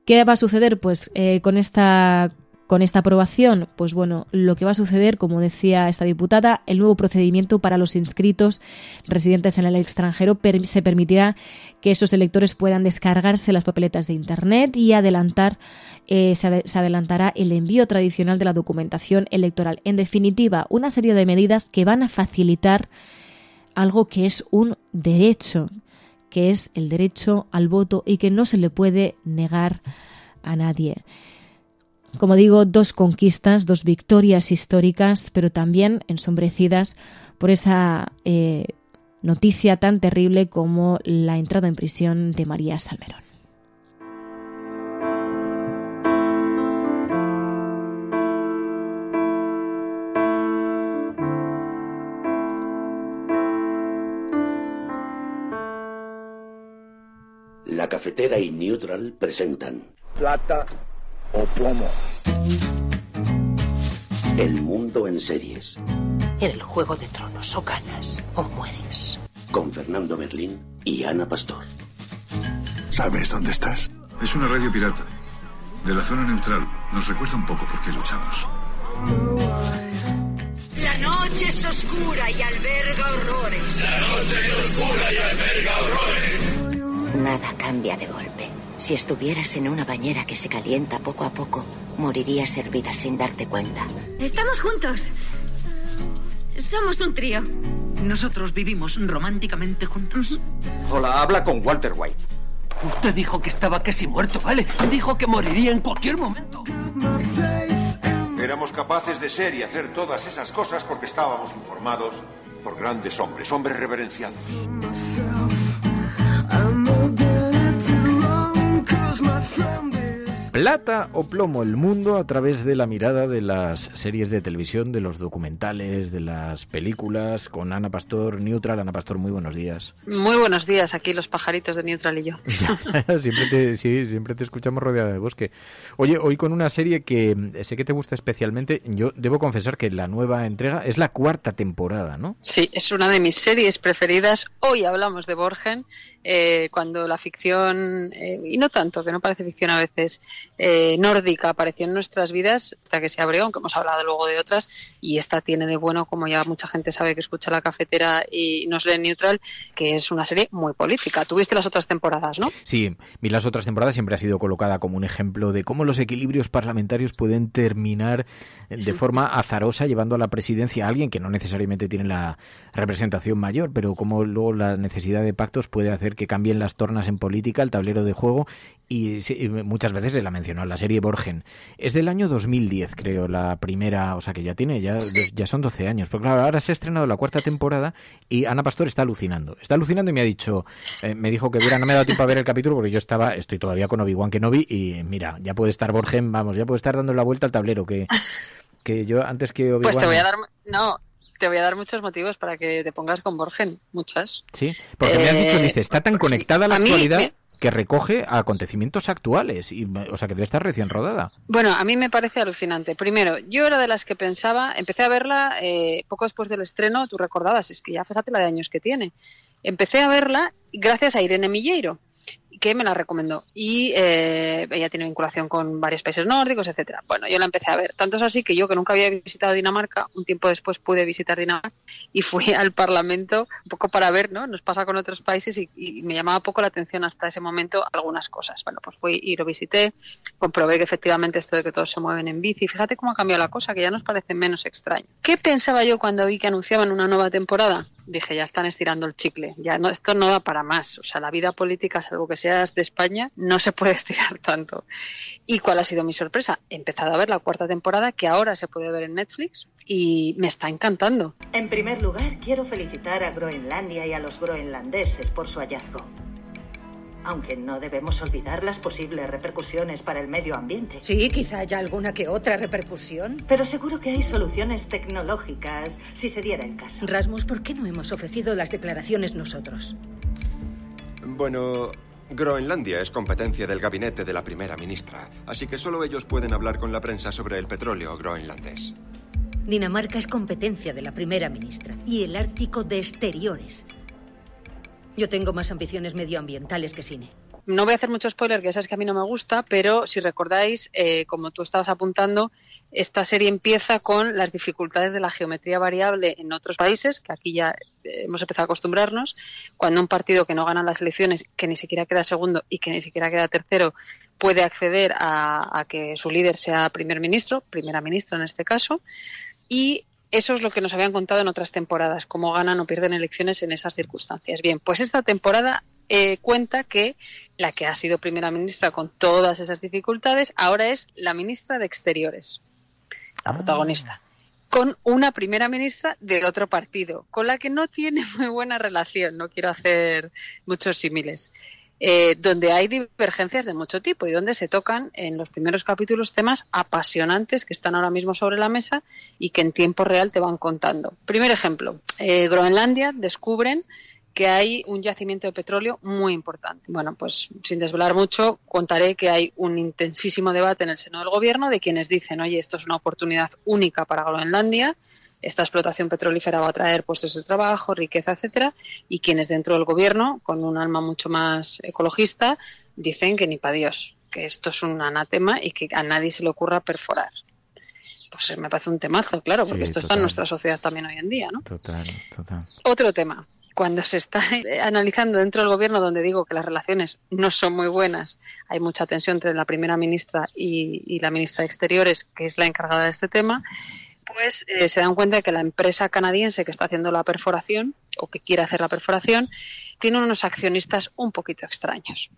¿Qué va a suceder? Pues con esta aprobación, pues bueno, lo que va a suceder, como decía esta diputada, el nuevo procedimiento para los inscritos residentes en el extranjero se permitirá que esos electores puedan descargarse las papeletas de Internet y se adelantará el envío tradicional de la documentación electoral. En definitiva, una serie de medidas que van a facilitar algo que es un derecho, que es el derecho al voto y que no se le puede negar a nadie. Como digo, dos conquistas, dos victorias históricas, pero también ensombrecidas por esa noticia tan terrible como la entrada en prisión de María Salmerón. La Cafetera y Neutral presentan Plata o plomo. El mundo en series. En el Juego de Tronos o ganas o mueres. Con Fernando Merlín y Ana Pastor. ¿Sabes dónde estás? Es una radio pirata. De la zona neutral. Nos recuerda un poco por qué luchamos. La noche es oscura y alberga horrores. La noche es oscura y alberga horrores. Nada cambia de golpe. Si estuvieras en una bañera que se calienta poco a poco, morirías hervida sin darte cuenta. Estamos juntos. Somos un trío. ¿Nosotros vivimos románticamente juntos? Hola, habla con Walter White. Usted dijo que estaba casi muerto, ¿vale? Dijo que moriría en cualquier momento. Éramos capaces de ser y hacer todas esas cosas porque estábamos informados por grandes hombres reverenciados. Plata o plomo, el mundo a través de la mirada de las series de televisión, de los documentales, de las películas, con Ana Pastor, Neutral. Ana Pastor, muy buenos días. Muy buenos días, aquí los pajaritos de Neutral y yo. siempre te escuchamos rodeada de bosque. Oye, hoy con una serie que sé que te gusta especialmente. Yo debo confesar que la nueva entrega es la 4ª temporada, ¿no? Sí, es una de mis series preferidas. Hoy hablamos de Borgen, cuando la ficción, y no tanto, que no parece ficción a veces, nórdica apareció en nuestras vidas, hasta que se abrió, aunque hemos hablado luego de otras, y esta tiene de bueno, como ya mucha gente sabe que escucha La Cafetera y nos lee Neutral, que es una serie muy política. Tuviste las otras temporadas, ¿no? Sí, vi las otras temporadas, siempre ha sido colocada como un ejemplo de cómo los equilibrios parlamentarios pueden terminar de forma azarosa llevando a la presidencia a alguien que no necesariamente tiene la representación mayor, pero cómo luego la necesidad de pactos puede hacer que cambien las tornas en política, el tablero de juego, y sí, muchas veces se la menciona mencionado, la serie Borgen. Es del año 2010, creo, la primera, o sea que ya son 12 años. Pero claro, ahora se ha estrenado la 4ª temporada y Ana Pastor está alucinando. Está alucinando y me ha dicho, me dijo que no me ha dado tiempo a ver el capítulo porque estoy todavía con Obi-Wan Kenobi y mira, ya puede estar Borgen, vamos, ya puede estar dando la vuelta al tablero, que yo antes que Obi-Wan... Pues te voy a dar muchos motivos para que te pongas con Borgen, muchas. Sí, porque me has dicho, dice, está tan conectada a la actualidad que recoge acontecimientos actuales, o sea que debe estar recién rodada. Bueno, a mí me parece alucinante. Primero, yo era de las que pensaba, empecé a verla poco después del estreno, tú recordabas, es que ya fíjate la de años que tiene. Empecé a verla gracias a Irene Milleiro, que me la recomendó, y ella tiene vinculación con varios países nórdicos, etcétera. Bueno, yo la empecé a ver, tanto es así que yo, que nunca había visitado Dinamarca, un tiempo después pude visitar Dinamarca y fui al Parlamento un poco para ver, ¿no? Nos pasa con otros países y me llamaba poco la atención hasta ese momento algunas cosas. Bueno, pues fui y lo visité, comprobé que efectivamente esto de que todos se mueven en bici, fíjate cómo ha cambiado la cosa, que ya nos parece menos extraño. ¿Qué pensaba yo cuando vi que anunciaban una nueva temporada? Dije, ya están estirando el chicle, ya no, esto no da para más, o sea, la vida política, salvo que seas de España, no se puede estirar tanto. ¿Y cuál ha sido mi sorpresa? He empezado a ver la 4ª temporada, que ahora se puede ver en Netflix, y me está encantando. En primer lugar, quiero felicitar a Groenlandia y a los groenlandeses por su hallazgo. Aunque no debemos olvidar las posibles repercusiones para el medio ambiente. Sí, quizá haya alguna que otra repercusión. Pero seguro que hay soluciones tecnológicas si se diera el caso. Rasmus, ¿por qué no hemos ofrecido las declaraciones nosotros? Bueno, Groenlandia es competencia del gabinete de la primera ministra, así que solo ellos pueden hablar con la prensa sobre el petróleo groenlandés. Dinamarca es competencia de la primera ministra y el Ártico de exteriores. Yo tengo más ambiciones medioambientales que cine. No voy a hacer mucho spoiler, que sabes que a mí no me gusta, pero si recordáis, como tú estabas apuntando, esta serie empieza con las dificultades de la geometría variable en otros países, que aquí ya hemos empezado a acostumbrarnos, cuando un partido que no gana las elecciones, que ni siquiera queda segundo y que ni siquiera queda tercero, puede acceder a que su líder sea primer ministro, primera ministra en este caso, y eso es lo que nos habían contado en otras temporadas, cómo ganan o pierden elecciones en esas circunstancias. Bien, pues esta temporada cuenta que la que ha sido primera ministra con todas esas dificultades ahora es la ministra de Exteriores, la protagonista, con una primera ministra de otro partido, con la que no tiene muy buena relación, no quiero hacer muchos símiles. Donde hay divergencias de mucho tipo y donde se tocan en los primeros capítulos temas apasionantes que están ahora mismo sobre la mesa y que en tiempo real te van contando. Primer ejemplo, Groenlandia descubren que hay un yacimiento de petróleo muy importante. Bueno, pues sin desvelar mucho, contaré que hay un intensísimo debate en el seno del gobierno de quienes dicen, oye, esto es una oportunidad única para Groenlandia, esta explotación petrolífera va a traer puestos de trabajo, riqueza, etcétera, y quienes dentro del gobierno, con un alma mucho más ecologista, dicen que ni para Dios, que esto es un anatema y que a nadie se le ocurra perforar. Pues me parece un temazo, claro, porque esto está en nuestra sociedad también hoy en día, ¿no? Total. Otro tema. Cuando se está analizando dentro del gobierno, donde digo que las relaciones no son muy buenas, hay mucha tensión entre la primera ministra y la ministra de Exteriores, que es la encargada de este tema, pues se dan cuenta de que la empresa canadiense que está haciendo la perforación, o que quiere hacer la perforación, tiene unos accionistas un poquito extraños.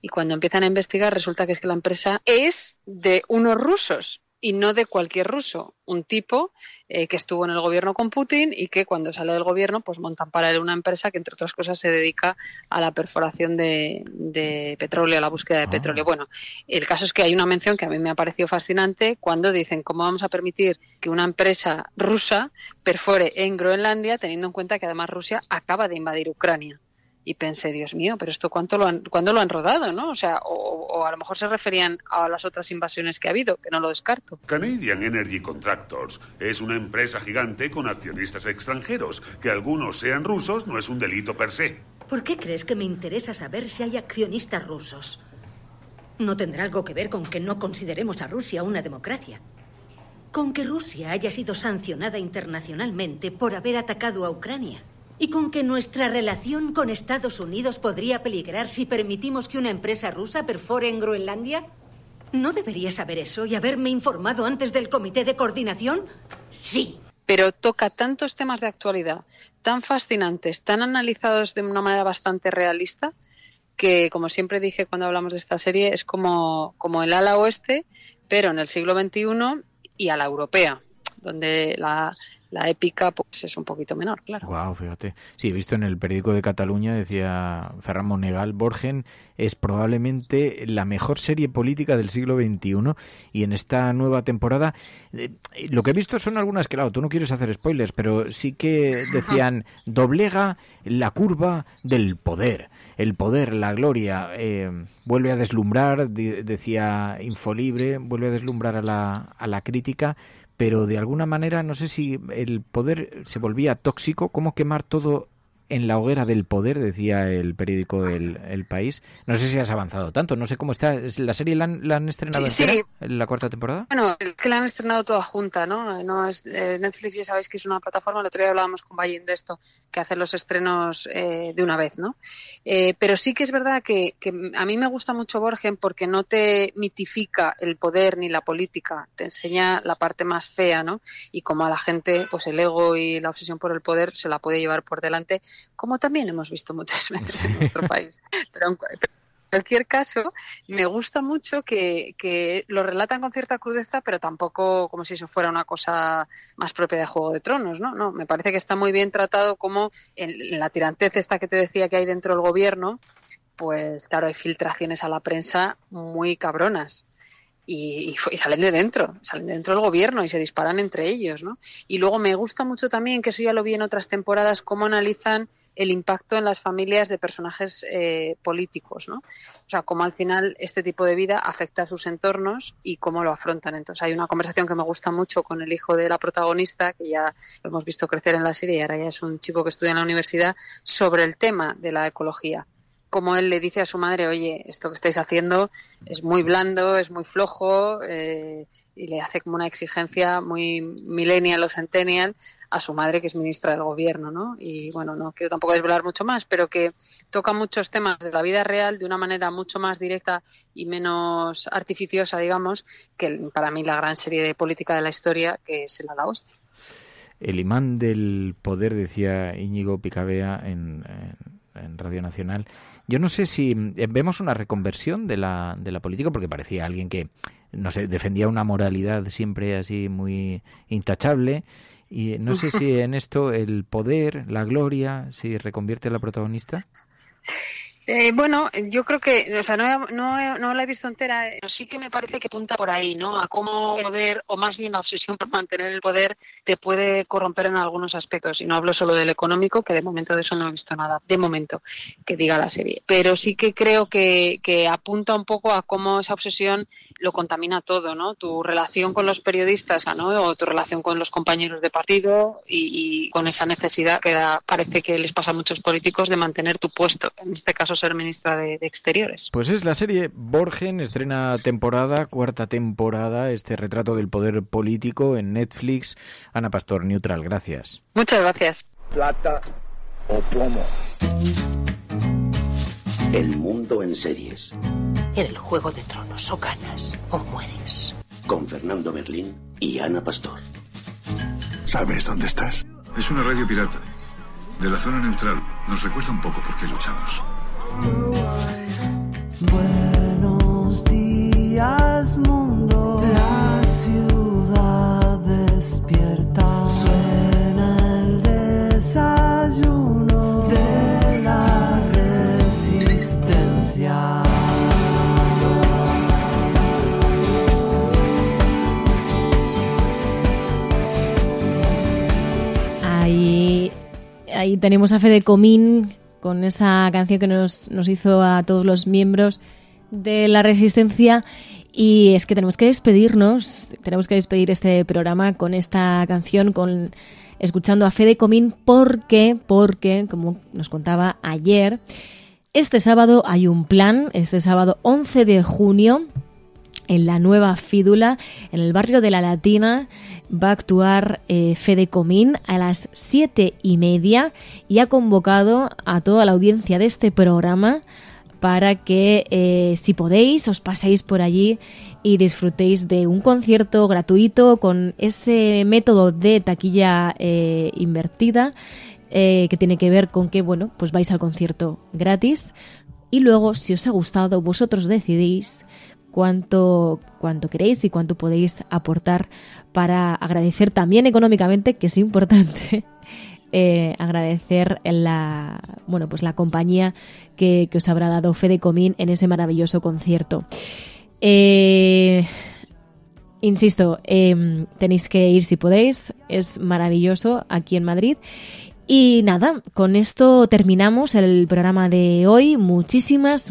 Y cuando empiezan a investigar, resulta que es que la empresa es de unos rusos, y no de cualquier ruso, un tipo que estuvo en el gobierno con Putin y que cuando sale del gobierno pues montan para él una empresa que entre otras cosas se dedica a la perforación de petróleo, a la búsqueda de petróleo. Bueno, el caso es que hay una mención que a mí me ha parecido fascinante cuando dicen cómo vamos a permitir que una empresa rusa perfore en Groenlandia teniendo en cuenta que además Rusia acaba de invadir Ucrania. Y pensé, Dios mío, pero esto ¿cuándo lo han rodado, no? O sea, o a lo mejor se referían a las otras invasiones que ha habido, que no lo descarto. Canadian Energy Contractors es una empresa gigante con accionistas extranjeros. Que algunos sean rusos no es un delito per se. ¿Por qué crees que me interesa saber si hay accionistas rusos? No tendrá algo que ver con que no consideremos a Rusia una democracia. Con que Rusia haya sido sancionada internacionalmente por haber atacado a Ucrania. Y con que nuestra relación con Estados Unidos podría peligrar si permitimos que una empresa rusa perfore en Groenlandia. ¿No debería saber eso y haberme informado antes del comité de coordinación? Sí. Pero toca tantos temas de actualidad, tan fascinantes, tan analizados de una manera bastante realista, que, como siempre dije cuando hablamos de esta serie, es como el ala oeste, pero en el siglo XXI y a la europea, donde la épica pues es un poquito menor, claro. Guau, fíjate. Sí, he visto en el periódico de Cataluña, decía Ferran Monegal, Borgen es probablemente la mejor serie política del siglo XXI, y en esta nueva temporada lo que he visto son algunas, claro, tú no quieres hacer spoilers, pero sí que decían, doblega la curva del poder. El poder, la gloria, vuelve a deslumbrar, decía Infolibre, vuelve a deslumbrar a la crítica, pero de alguna manera no sé si el poder se volvía tóxico, cómo quemar todo en la hoguera del poder, decía el periódico El País. No sé si has avanzado tanto, no sé cómo está. ¿La serie la han estrenado entera en la cuarta temporada? Bueno, es que la han estrenado toda junta, ¿no? Netflix, ya sabéis que es una plataforma, el otro día hablábamos con Ballín de esto, que hace los estrenos de una vez, ¿no? Pero sí que es verdad que a mí me gusta mucho Borgen porque no te mitifica el poder ni la política, te enseña la parte más fea, ¿no? Y como a la gente, pues el ego y la obsesión por el poder se la puede llevar por delante, como también hemos visto muchas veces en nuestro país. Pero en cualquier caso, me gusta mucho que lo relatan con cierta crudeza, pero tampoco como si eso fuera una cosa más propia de Juego de Tronos, ¿no? No, me parece que está muy bien tratado, como en la tirantez esta que te decía que hay dentro del gobierno, pues claro, hay filtraciones a la prensa muy cabronas. Y salen de dentro del gobierno y se disparan entre ellos, ¿no? Y luego me gusta mucho también, que eso ya lo vi en otras temporadas, cómo analizan el impacto en las familias de personajes políticos, ¿no? O sea, cómo al final este tipo de vida afecta a sus entornos y cómo lo afrontan. Entonces hay una conversación que me gusta mucho con el hijo de la protagonista, que ya lo hemos visto crecer en la serie y ahora ya es un chico que estudia en la universidad, sobre el tema de la ecología. Como él le dice a su madre, oye, esto que estáis haciendo es muy blando, es muy flojo, y le hace como una exigencia muy millennial o centennial a su madre, que es ministra del gobierno, ¿no? Y bueno, no quiero tampoco desvelar mucho más, pero que toca muchos temas de la vida real de una manera mucho más directa y menos artificiosa, digamos, que para mí la gran serie de política de la historia, que es el ala oeste. El imán del poder, decía Íñigo Picabea en Radio Nacional. Yo no sé si vemos una reconversión de la política, porque parecía alguien que, no sé, defendía una moralidad siempre así muy intachable, y no sé si en esto el poder, la gloria, si reconvierte a la protagonista. Bueno, yo creo que, o sea, no la he visto entera, pero sí que me parece que punta por ahí, ¿no? A cómo el poder, o más bien la obsesión por mantener el poder, te puede corromper en algunos aspectos. Y no hablo solo del económico, que de momento de eso no he visto nada, de momento, que diga la serie. Pero sí que creo que apunta un poco a cómo esa obsesión lo contamina todo, ¿no? Tu relación con los periodistas, ¿no? O tu relación con los compañeros de partido y con esa necesidad que parece que les pasa a muchos políticos de mantener tu puesto, en este caso ser ministra de Exteriores. Pues es la serie Borgen, estrena cuarta temporada, este retrato del poder político en Netflix. Ana Pastor, Neutral, gracias. Muchas gracias. Plata o plomo. El mundo en series. En el Juego de Tronos, o ganas o mueres. Con Fernando Berlín y Ana Pastor. ¿Sabes dónde estás? Es una radio pirata. De la zona neutral. Nos recuerda un poco por qué luchamos. Buenos días, mundo. La ciudad despierta. Suena el desayuno de la resistencia. Ahí tenemos a Fede Comín con esa canción que nos hizo a todos los miembros de la Resistencia. Y es que tenemos que despedir este programa con esta canción, escuchando a Fede Comín, porque, como nos contaba ayer, este sábado hay un plan, este sábado 11 de junio, en la Nueva Fídula, en el barrio de La Latina, va a actuar Fede Comín a las 7:30 y ha convocado a toda la audiencia de este programa para que, si podéis, os paséis por allí y disfrutéis de un concierto gratuito con ese método de taquilla invertida, que tiene que ver con que, bueno, pues vais al concierto gratis. y luego, si os ha gustado, vosotros decidís cuánto queréis y cuánto podéis aportar para agradecer también económicamente, que es importante, agradecer la compañía que os habrá dado Fede Comín en ese maravilloso concierto. Insisto, tenéis que ir si podéis, es maravilloso aquí en Madrid. Y nada, con esto terminamos el programa de hoy. Muchísimas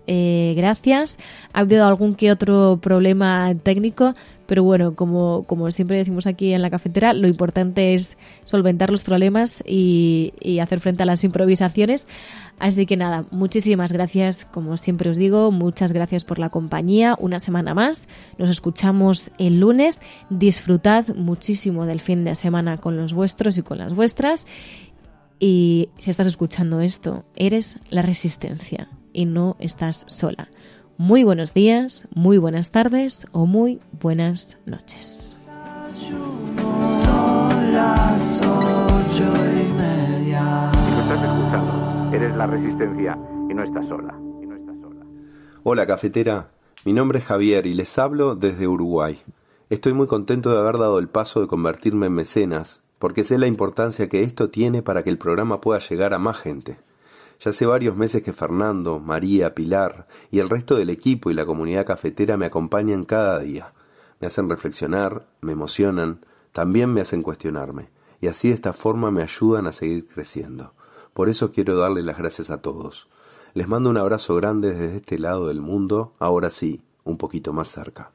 gracias. Ha habido algún que otro problema técnico, pero bueno, como siempre decimos aquí en la cafetera, lo importante es solventar los problemas y hacer frente a las improvisaciones. Así que nada, muchísimas gracias, como siempre os digo, muchas gracias por la compañía, una semana más. Nos escuchamos el lunes. Disfrutad muchísimo del fin de semana con los vuestros y con las vuestras. Y si estás escuchando esto, eres la Resistencia y no estás sola. Muy buenos días, muy buenas tardes o muy buenas noches. Son las 8:30. Si lo estás escuchando, eres la Resistencia y no estás sola. Hola cafetera, mi nombre es Javier y les hablo desde Uruguay. Estoy muy contento de haber dado el paso de convertirme en mecenas, porque sé la importancia que esto tiene para que el programa pueda llegar a más gente. Ya hace varios meses que Fernando, María, Pilar y el resto del equipo y la comunidad cafetera me acompañan cada día. Me hacen reflexionar, me emocionan, también me hacen cuestionarme. Y así de esta forma me ayudan a seguir creciendo. Por eso quiero darle las gracias a todos. Les mando un abrazo grande desde este lado del mundo, ahora sí, un poquito más cerca.